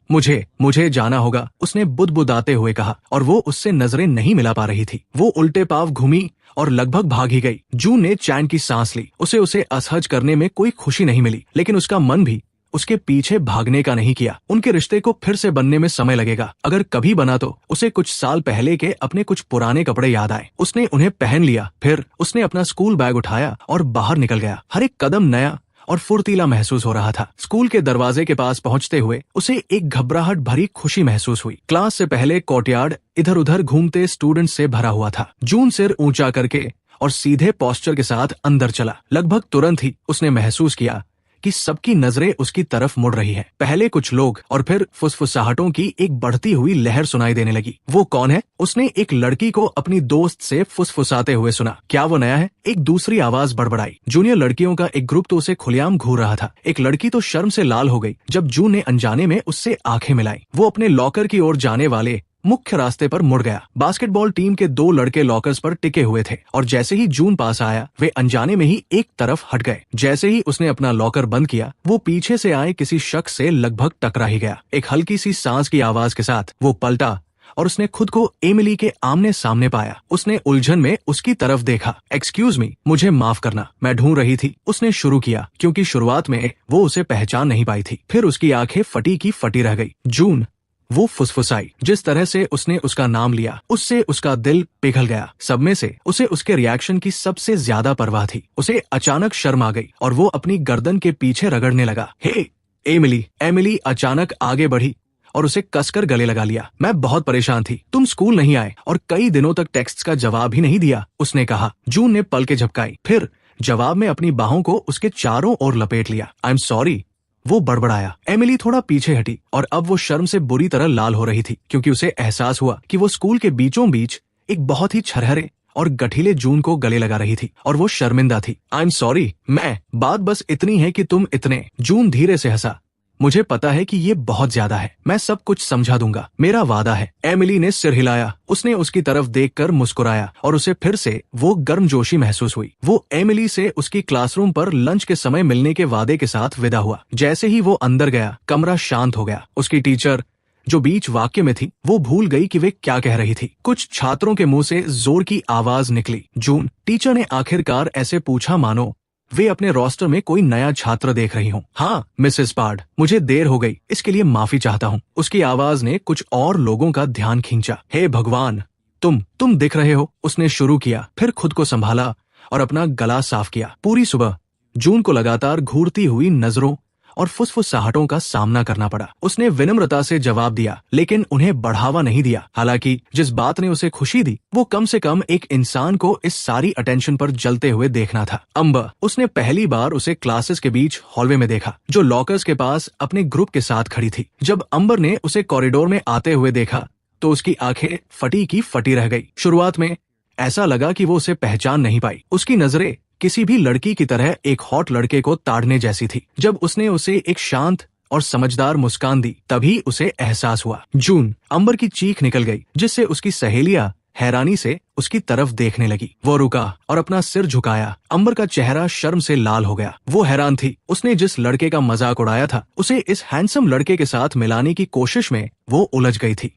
मुझे जाना होगा, उसने बुदबुदाते हुए कहा, और वो उससे नजरें नहीं मिला पा रही थी। वो उल्टे पांव घूमी और लगभग भाग ही गई। जून ने चैन की सांस ली। उसे असहज करने में कोई खुशी नहीं मिली, लेकिन उसका मन भी उसके पीछे भागने का नहीं किया। उनके रिश्ते को फिर से बनने में समय लगेगा। अगर कभी बना तो उसे कुछ साल पहले के अपने कुछ पुराने कपड़े याद आए। उसने उन्हें पहन लिया। फिर उसने अपना स्कूल बैग उठाया और बाहर निकल गया। हर एक कदम नया और फुर्तीला महसूस हो रहा था। स्कूल के दरवाजे के पास पहुंचते हुए उसे एक घबराहट भरी खुशी महसूस हुई। क्लास से पहले कोर्टयार्ड इधर उधर घूमते स्टूडेंट से भरा हुआ था। जून सिर ऊंचा करके और सीधे पोस्चर के साथ अंदर चला। लगभग तुरंत ही उसने महसूस किया कि सबकी नजरें उसकी तरफ मुड़ रही है। पहले कुछ लोग और फिर फुसफुसाहटों की एक बढ़ती हुई लहर सुनाई देने लगी। वो कौन है? उसने एक लड़की को अपनी दोस्त से फुसफुसाते हुए सुना। क्या वो नया है? एक दूसरी आवाज बड़बड़ाई। जूनियर लड़कियों का एक ग्रुप तो उसे खुलेआम घूर रहा था। एक लड़की तो शर्म से लाल हो गई जब जून ने अनजाने में उससे आंखें मिलाई। वो अपने लॉकर की ओर जाने वाले मुख्य रास्ते पर मुड़ गया। बास्केटबॉल टीम के दो लड़के लॉकर्स पर टिके हुए थे और जैसे ही जून पास आया वे अनजाने में ही एक तरफ हट गए। जैसे ही उसने अपना लॉकर बंद किया वो पीछे से आए किसी शख्स से लगभग टकरा ही गया। एक हल्की सी सांस की आवाज के साथ वो पलटा और उसने खुद को एमिली के आमने सामने पाया। उसने उलझन में उसकी तरफ देखा। एक्सक्यूज मी, मुझे माफ करना, मैं ढूंढ रही थी, उसने शुरू किया, क्योंकि शुरुआत में वो उसे पहचान नहीं पाई थी। फिर उसकी आंखें फटी की फटी रह गई। जून, वो फुसफुसाई। जिस तरह से उसने उसका नाम लिया उससे उसका दिल पिघल गया। सब में से उसे उसके रिएक्शन की सबसे ज्यादा परवाह थी। उसे अचानक शर्म आ गई और वो अपनी गर्दन के पीछे रगड़ने लगा। हे एमिली। एमिली अचानक आगे बढ़ी और उसे कसकर गले लगा लिया। मैं बहुत परेशान थी, तुम स्कूल नहीं आए और कई दिनों तक टेक्स्ट का जवाब ही नहीं दिया, उसने कहा। जून ने पलकें झपकाई, फिर जवाब में अपनी बाहों को उसके चारों ओर लपेट लिया। आई एम सॉरी, वो बड़बड़ाया। एमिली थोड़ा पीछे हटी और अब वो शर्म से बुरी तरह लाल हो रही थी, क्योंकि उसे एहसास हुआ कि वो स्कूल के बीचों बीच एक बहुत ही छरहरे और गठीले जून को गले लगा रही थी और वो शर्मिंदा थी। आई एम सॉरी, बात बस इतनी है कि तुम इतने। जून धीरे से हंसा। मुझे पता है कि ये बहुत ज्यादा है, मैं सब कुछ समझा दूंगा, मेरा वादा है। एमिली ने सिर हिलाया। उसने उसकी तरफ देखकर मुस्कुराया और उसे फिर से वो गर्मजोशी महसूस हुई। वो एमिली से उसकी क्लासरूम पर लंच के समय मिलने के वादे के साथ विदा हुआ। जैसे ही वो अंदर गया कमरा शांत हो गया। उसकी टीचर जो बीच वाक्य में थी वो भूल गई कि वे क्या कह रही थी। कुछ छात्रों के मुंह से जोर की आवाज निकली, जून। टीचर ने आखिरकार ऐसे पूछा मानो वे अपने रोस्टर में कोई नया छात्र देख रही हूँ। हाँ मिसेस पार्ड, मुझे देर हो गई, इसके लिए माफी चाहता हूँ। उसकी आवाज ने कुछ और लोगों का ध्यान खींचा। हे भगवान, तुम दिख रहे हो, उसने शुरू किया, फिर खुद को संभाला और अपना गला साफ किया। पूरी सुबह जून को लगातार घूरती हुई नजरों और फुसफुसाहटों का सामना करना पड़ा। उसने विनम्रता से जवाब दिया, लेकिन उन्हें बढ़ावा नहीं दिया। हालांकि जिस बात ने उसे खुशी दी वो कम से कम एक इंसान को इस सारी अटेंशन पर जलते हुए देखना था। अम्बर, उसने पहली बार उसे क्लासेस के बीच हॉलवे में देखा, जो लॉकर्स के पास अपने ग्रुप के साथ खड़ी थी। जब अम्बर ने उसे कॉरिडोर में आते हुए देखा तो उसकी आंखें फटी की फटी रह गई। शुरुआत में ऐसा लगा कि वो उसे पहचान नहीं पाई। उसकी नजरें किसी भी लड़की की तरह एक हॉट लड़के को ताड़ने जैसी थी। जब उसने उसे एक शांत और समझदार मुस्कान दी तभी उसे एहसास हुआ। जून, अम्बर की चीख निकल गई, जिससे उसकी सहेलियां हैरानी से उसकी तरफ देखने लगी। वो रुका और अपना सिर झुकाया। अम्बर का चेहरा शर्म से लाल हो गया। वो हैरान थी। उसने जिस लड़के का मजाक उड़ाया था उसे इस हैंडसम लड़के के साथ मिलाने की कोशिश में वो उलझ गई थी।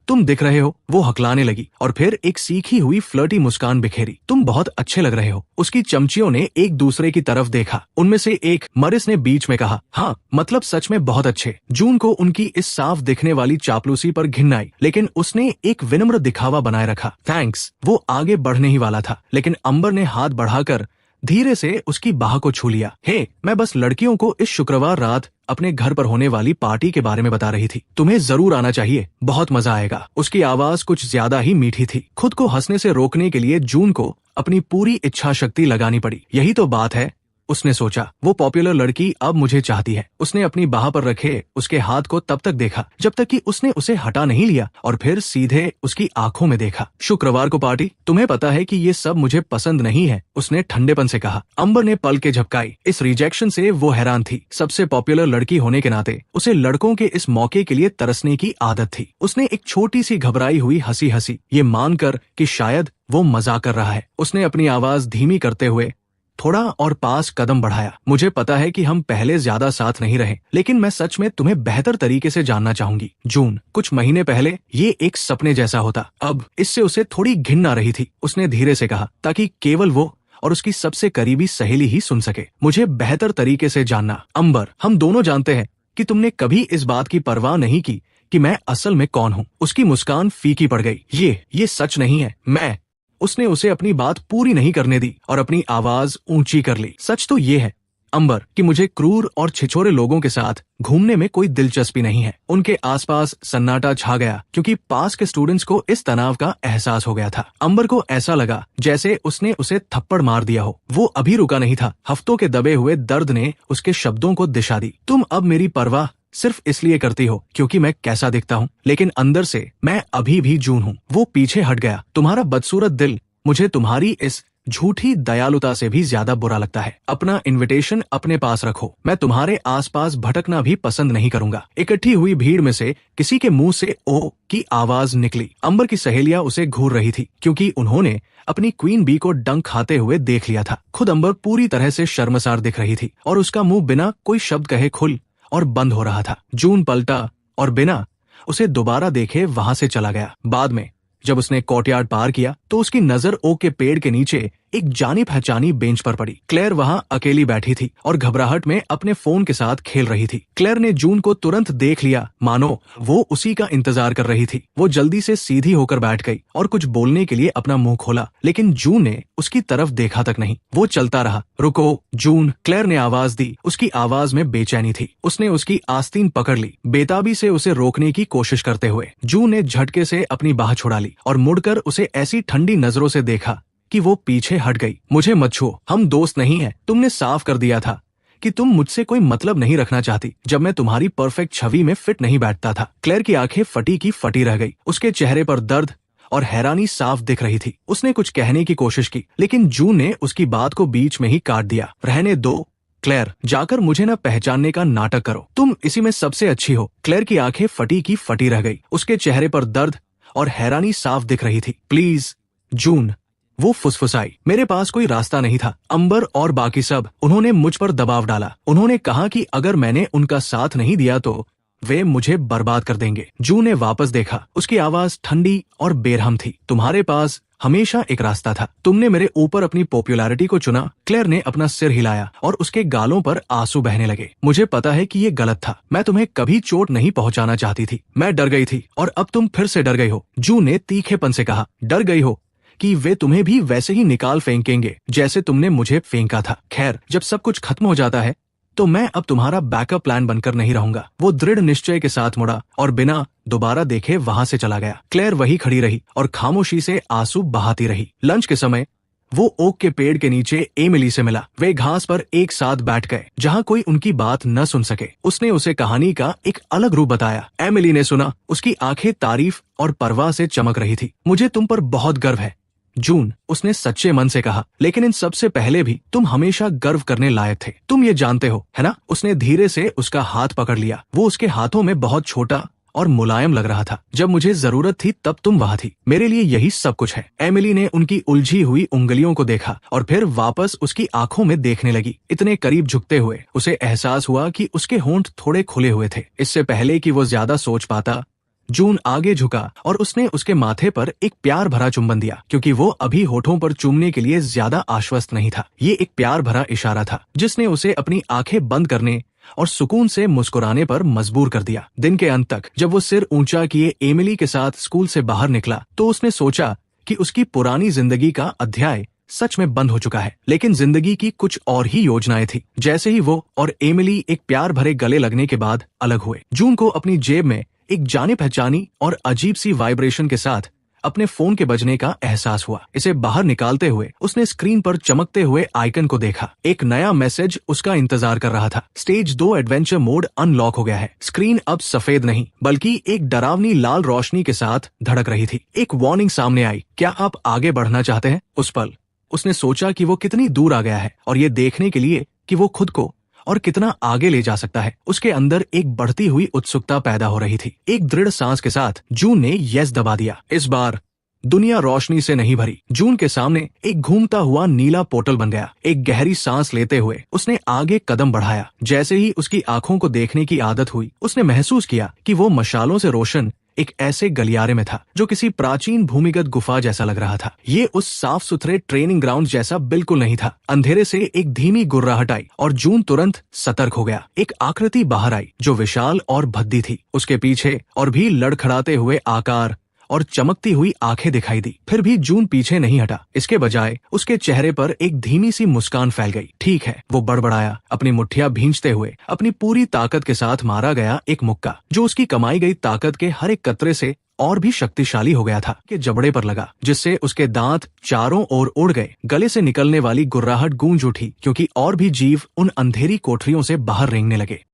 तुम दिख रहे हो, वो हकलाने लगी और फिर एक सीखी हुई फ्लर्टी मुस्कान बिखेरी। तुम बहुत अच्छे लग रहे हो। उसकी चमचियों ने एक दूसरे की तरफ देखा। उनमें से एक, मरिस ने बीच में कहा, हाँ मतलब सच में बहुत अच्छे। जून को उनकी इस साफ दिखने वाली चापलूसी पर घिन आई, लेकिन उसने एक विनम्र दिखावा बनाए रखा। थैंक्स। वो आगे बढ़ने ही वाला था, लेकिन अम्बर ने हाथ बढ़ाकर धीरे से उसकी बाह को छू लिया। हे, मैं बस लड़कियों को इस शुक्रवार रात अपने घर पर होने वाली पार्टी के बारे में बता रही थी। तुम्हें जरूर आना चाहिए, बहुत मजा आएगा। उसकी आवाज कुछ ज्यादा ही मीठी थी। खुद को हंसने से रोकने के लिए जून को अपनी पूरी इच्छा शक्ति लगानी पड़ी। यही तो बात है, उसने सोचा। वो पॉपुलर लड़की अब मुझे चाहती है। उसने अपनी बाह पर रखे उसके हाथ को तब तक देखा जब तक कि उसने उसे हटा नहीं लिया और फिर सीधे उसकी आंखों में देखा। शुक्रवार को पार्टी? तुम्हें पता है कि ये सब मुझे पसंद नहीं है, उसने ठंडेपन से कहा। अम्बर ने पलकें झपकाई। इस रिजेक्शन से वो हैरान थी। सबसे पॉपुलर लड़की होने के नाते उसे लड़कों के इस मौके के लिए तरसने की आदत थी। उसने एक छोटी सी घबराई हुई हंसी हंसी, ये मानकर कि शायद वो मजाक कर रहा है। उसने अपनी आवाज धीमी करते हुए थोड़ा और पास कदम बढ़ाया। मुझे पता है कि हम पहले ज्यादा साथ नहीं रहे, लेकिन मैं सच में तुम्हें बेहतर तरीके से जानना चाहूंगी। जून, कुछ महीने पहले ये एक सपने जैसा होता, अब इससे उसे थोड़ी घिन आ रही थी। उसने धीरे से कहा, ताकि केवल वो और उसकी सबसे करीबी सहेली ही सुन सके। मुझे बेहतर तरीके से जानना। अम्बर, हम दोनों जानते हैं कि तुमने कभी इस बात की परवाह नहीं की कि मैं असल में कौन हूँ। उसकी मुस्कान फीकी पड़ गई। ये सच नहीं है। उसने उसे अपनी बात पूरी नहीं करने दी और अपनी आवाज ऊंची कर ली। सच तो ये है अम्बर कि मुझे क्रूर और छिछोरे लोगों के साथ घूमने में कोई दिलचस्पी नहीं है। उनके आसपास सन्नाटा छा गया क्योंकि पास के स्टूडेंट्स को इस तनाव का एहसास हो गया था। अम्बर को ऐसा लगा जैसे उसने उसे थप्पड़ मार दिया हो। वो अभी रुका नहीं था। हफ्तों के दबे हुए दर्द ने उसके शब्दों को दिशा दी। तुम अब मेरी परवाह सिर्फ इसलिए करती हो क्योंकि मैं कैसा दिखता हूँ, लेकिन अंदर से मैं अभी भी जून हूँ। वो पीछे हट गया। तुम्हारा बदसूरत दिल मुझे तुम्हारी इस झूठी दयालुता से भी ज्यादा बुरा लगता है। अपना इनविटेशन अपने पास रखो। मैं तुम्हारे आसपास भटकना भी पसंद नहीं करूंगा। इकट्ठी हुई भीड़ में से किसी के मुंह से ओ की आवाज निकली। अम्बर की सहेलियां उसे घूर रही थी क्योंकि उन्होंने अपनी क्वीन बी को डंक खाते हुए देख लिया था। खुद अम्बर पूरी तरह से शर्मसार दिख रही थी और उसका मुंह बिना कोई शब्द कहे खुल और बंद हो रहा था। जून पलटा और बिना उसे दोबारा देखे वहां से चला गया। बाद में जब उसने कोर्टयार्ड पार किया तो उसकी नजर ओक के पेड़ के नीचे एक जानी पहचानी बेंच पर पड़ी। क्लेयर वहां अकेली बैठी थी और घबराहट में अपने फोन के साथ खेल रही थी। क्लेयर ने जून को तुरंत देख लिया, मानो वो उसी का इंतजार कर रही थी। वो जल्दी से सीधी होकर बैठ गई और कुछ बोलने के लिए अपना मुंह खोला, लेकिन जून ने उसकी तरफ देखा तक नहीं। वो चलता रहा। रुको जून, क्लेयर ने आवाज दी। उसकी आवाज में बेचैनी थी। उसने उसकी आस्तीन पकड़ ली, बेताबी से उसे रोकने की कोशिश करते हुए। जून ने झटके से अपनी बाह छुड़ा ली और मुड़कर उसे ऐसी ठंडी नजरों से देखा कि वो पीछे हट गई। मुझे मत छुओ, हम दोस्त नहीं हैं। तुमने साफ कर दिया था कि तुम मुझसे कोई मतलब नहीं रखना चाहती जब मैं तुम्हारी परफेक्ट छवि में फिट नहीं बैठता था। क्लेयर की आंखें फटी की फटी रह गई। उसके चेहरे पर दर्द और हैरानी साफ दिख रही थी। उसने कुछ कहने की कोशिश की, लेकिन जून ने उसकी बात को बीच में ही काट दिया। रहने दो क्लेयर, जाकर मुझे न पहचानने का नाटक करो। तुम इसी में सबसे अच्छी हो। क्लेयर की आंखें फटी की फटी रह गई। उसके चेहरे पर दर्द और हैरानी साफ दिख रही थी। प्लीज जून, वो फुसफुसाई। मेरे पास कोई रास्ता नहीं था। अम्बर और बाकी सब, उन्होंने मुझ पर दबाव डाला। उन्होंने कहा कि अगर मैंने उनका साथ नहीं दिया तो वे मुझे बर्बाद कर देंगे। जून ने वापस देखा। उसकी आवाज ठंडी और बेरहम थी। तुम्हारे पास हमेशा एक रास्ता था। तुमने मेरे ऊपर अपनी पॉपुलैरिटी को चुना। क्लेयर ने अपना सिर हिलाया और उसके गालों पर आंसू बहने लगे। मुझे पता है कि ये गलत था। मैं तुम्हें कभी चोट नहीं पहुंचाना चाहती थी। मैं डर गई थी और अब तुम फिर से डर गई हो। जून ने तीखेपन से कहा, डर गई हो कि वे तुम्हें भी वैसे ही निकाल फेंकेंगे जैसे तुमने मुझे फेंका था। खैर, जब सब कुछ खत्म हो जाता है तो मैं अब तुम्हारा बैकअप प्लान बनकर नहीं रहूंगा। वो दृढ़ निश्चय के साथ मुड़ा और बिना दोबारा देखे वहां से चला गया। क्लेयर वही खड़ी रही और खामोशी से आंसू बहाती रही। लंच के समय वो ओक के पेड़ के नीचे एमिली से मिला। वे घास पर एक साथ बैठ गए जहां कोई उनकी बात न सुन सके। उसने उसे कहानी का एक अलग रूप बताया। एमिली ने सुना। उसकी आंखें तारीफ और परवाह से चमक रही थी। मुझे तुम पर बहुत गर्व है जून, उसने सच्चे मन से कहा, लेकिन इन सबसे पहले भी तुम हमेशा गर्व करने लायक थे। तुम ये जानते हो, है ना? उसने धीरे से उसका हाथ पकड़ लिया। वो उसके हाथों में बहुत छोटा और मुलायम लग रहा था। जब मुझे जरूरत थी तब तुम वहां थी। मेरे लिए यही सब कुछ है। एमिली ने उनकी उलझी हुई उंगलियों को देखा और फिर वापस उसकी आंखों में देखने लगी। इतने करीब झुकते हुए उसे एहसास हुआ कि उसके होंठ थोड़े खुले हुए थे। इससे पहले कि वो ज्यादा सोच पाता, जून आगे झुका और उसने उसके माथे पर एक प्यार भरा चुंबन दिया, क्योंकि वो अभी होठों पर चूमने के लिए ज्यादा आश्वस्त नहीं था। ये एक प्यार भरा इशारा था जिसने उसे अपनी आंखें बंद करने और सुकून से मुस्कुराने पर मजबूर कर दिया। दिन के अंत तक जब वो सिर ऊंचा किए एमिली के साथ स्कूल से बाहर निकला तो उसने सोचा कि उसकी पुरानी जिंदगी का अध्याय सच में बंद हो चुका है। लेकिन जिंदगी की कुछ और ही योजनाएं थी। जैसे ही वो और एमिली एक प्यार भरे गले लगने के बाद अलग हुए, जून को अपनी जेब में एक जाने पहचानी और अजीब सी वाइब्रेशन के साथ अपने फोन के बजने का एहसास हुआ। इसे बाहर निकालते हुए उसने स्क्रीन पर चमकते हुए आइकन को देखा। एक नया मैसेज उसका इंतजार कर रहा था। स्टेज 2 एडवेंचर मोड अनलॉक हो गया है। स्क्रीन अब सफेद नहीं बल्कि एक डरावनी लाल रोशनी के साथ धड़क रही थी। एक वार्निंग सामने आई, क्या आप आगे बढ़ना चाहते हैं? उस पल उसने सोचा कि वो कितनी दूर आ गया है और ये देखने के लिए कि वो खुद को और कितना आगे ले जा सकता है। उसके अंदर एक बढ़ती हुई उत्सुकता पैदा हो रही थी। एक दृढ़ सांस के साथ जून ने यस दबा दिया। इस बार दुनिया रोशनी से नहीं भरी। जून के सामने एक घूमता हुआ नीला पोर्टल बन गया। एक गहरी सांस लेते हुए उसने आगे कदम बढ़ाया। जैसे ही उसकी आंखों को देखने की आदत हुई, उसने महसूस किया कि वो मशालों से रोशन एक ऐसे गलियारे में था जो किसी प्राचीन भूमिगत गुफा जैसा लग रहा था। ये उस साफ सुथरे ट्रेनिंग ग्राउंड जैसा बिल्कुल नहीं था। अंधेरे से एक धीमी गुर्राहट आई और जून तुरंत सतर्क हो गया। एक आकृति बाहर आई जो विशाल और भद्दी थी। उसके पीछे और भी लड़खड़ाते हुए आकार और चमकती हुई आंखें दिखाई दी। फिर भी जून पीछे नहीं हटा। इसके बजाय उसके चेहरे पर एक धीमी सी मुस्कान फैल गई। ठीक है, वो बड़बड़ाया, अपनी मुट्ठियां भींचते हुए। अपनी पूरी ताकत के साथ मारा गया एक मुक्का जो उसकी कमाई गई ताकत के हर एक कतरे से और भी शक्तिशाली हो गया था कि जबड़े पर लगा, जिससे उसके दांत चारों ओर उड़ गए। गले से निकलने वाली गुर्राहट गूंज उठी क्योंकि और भी जीव उन अंधेरी कोठरियों से बाहर रेंगने लगे।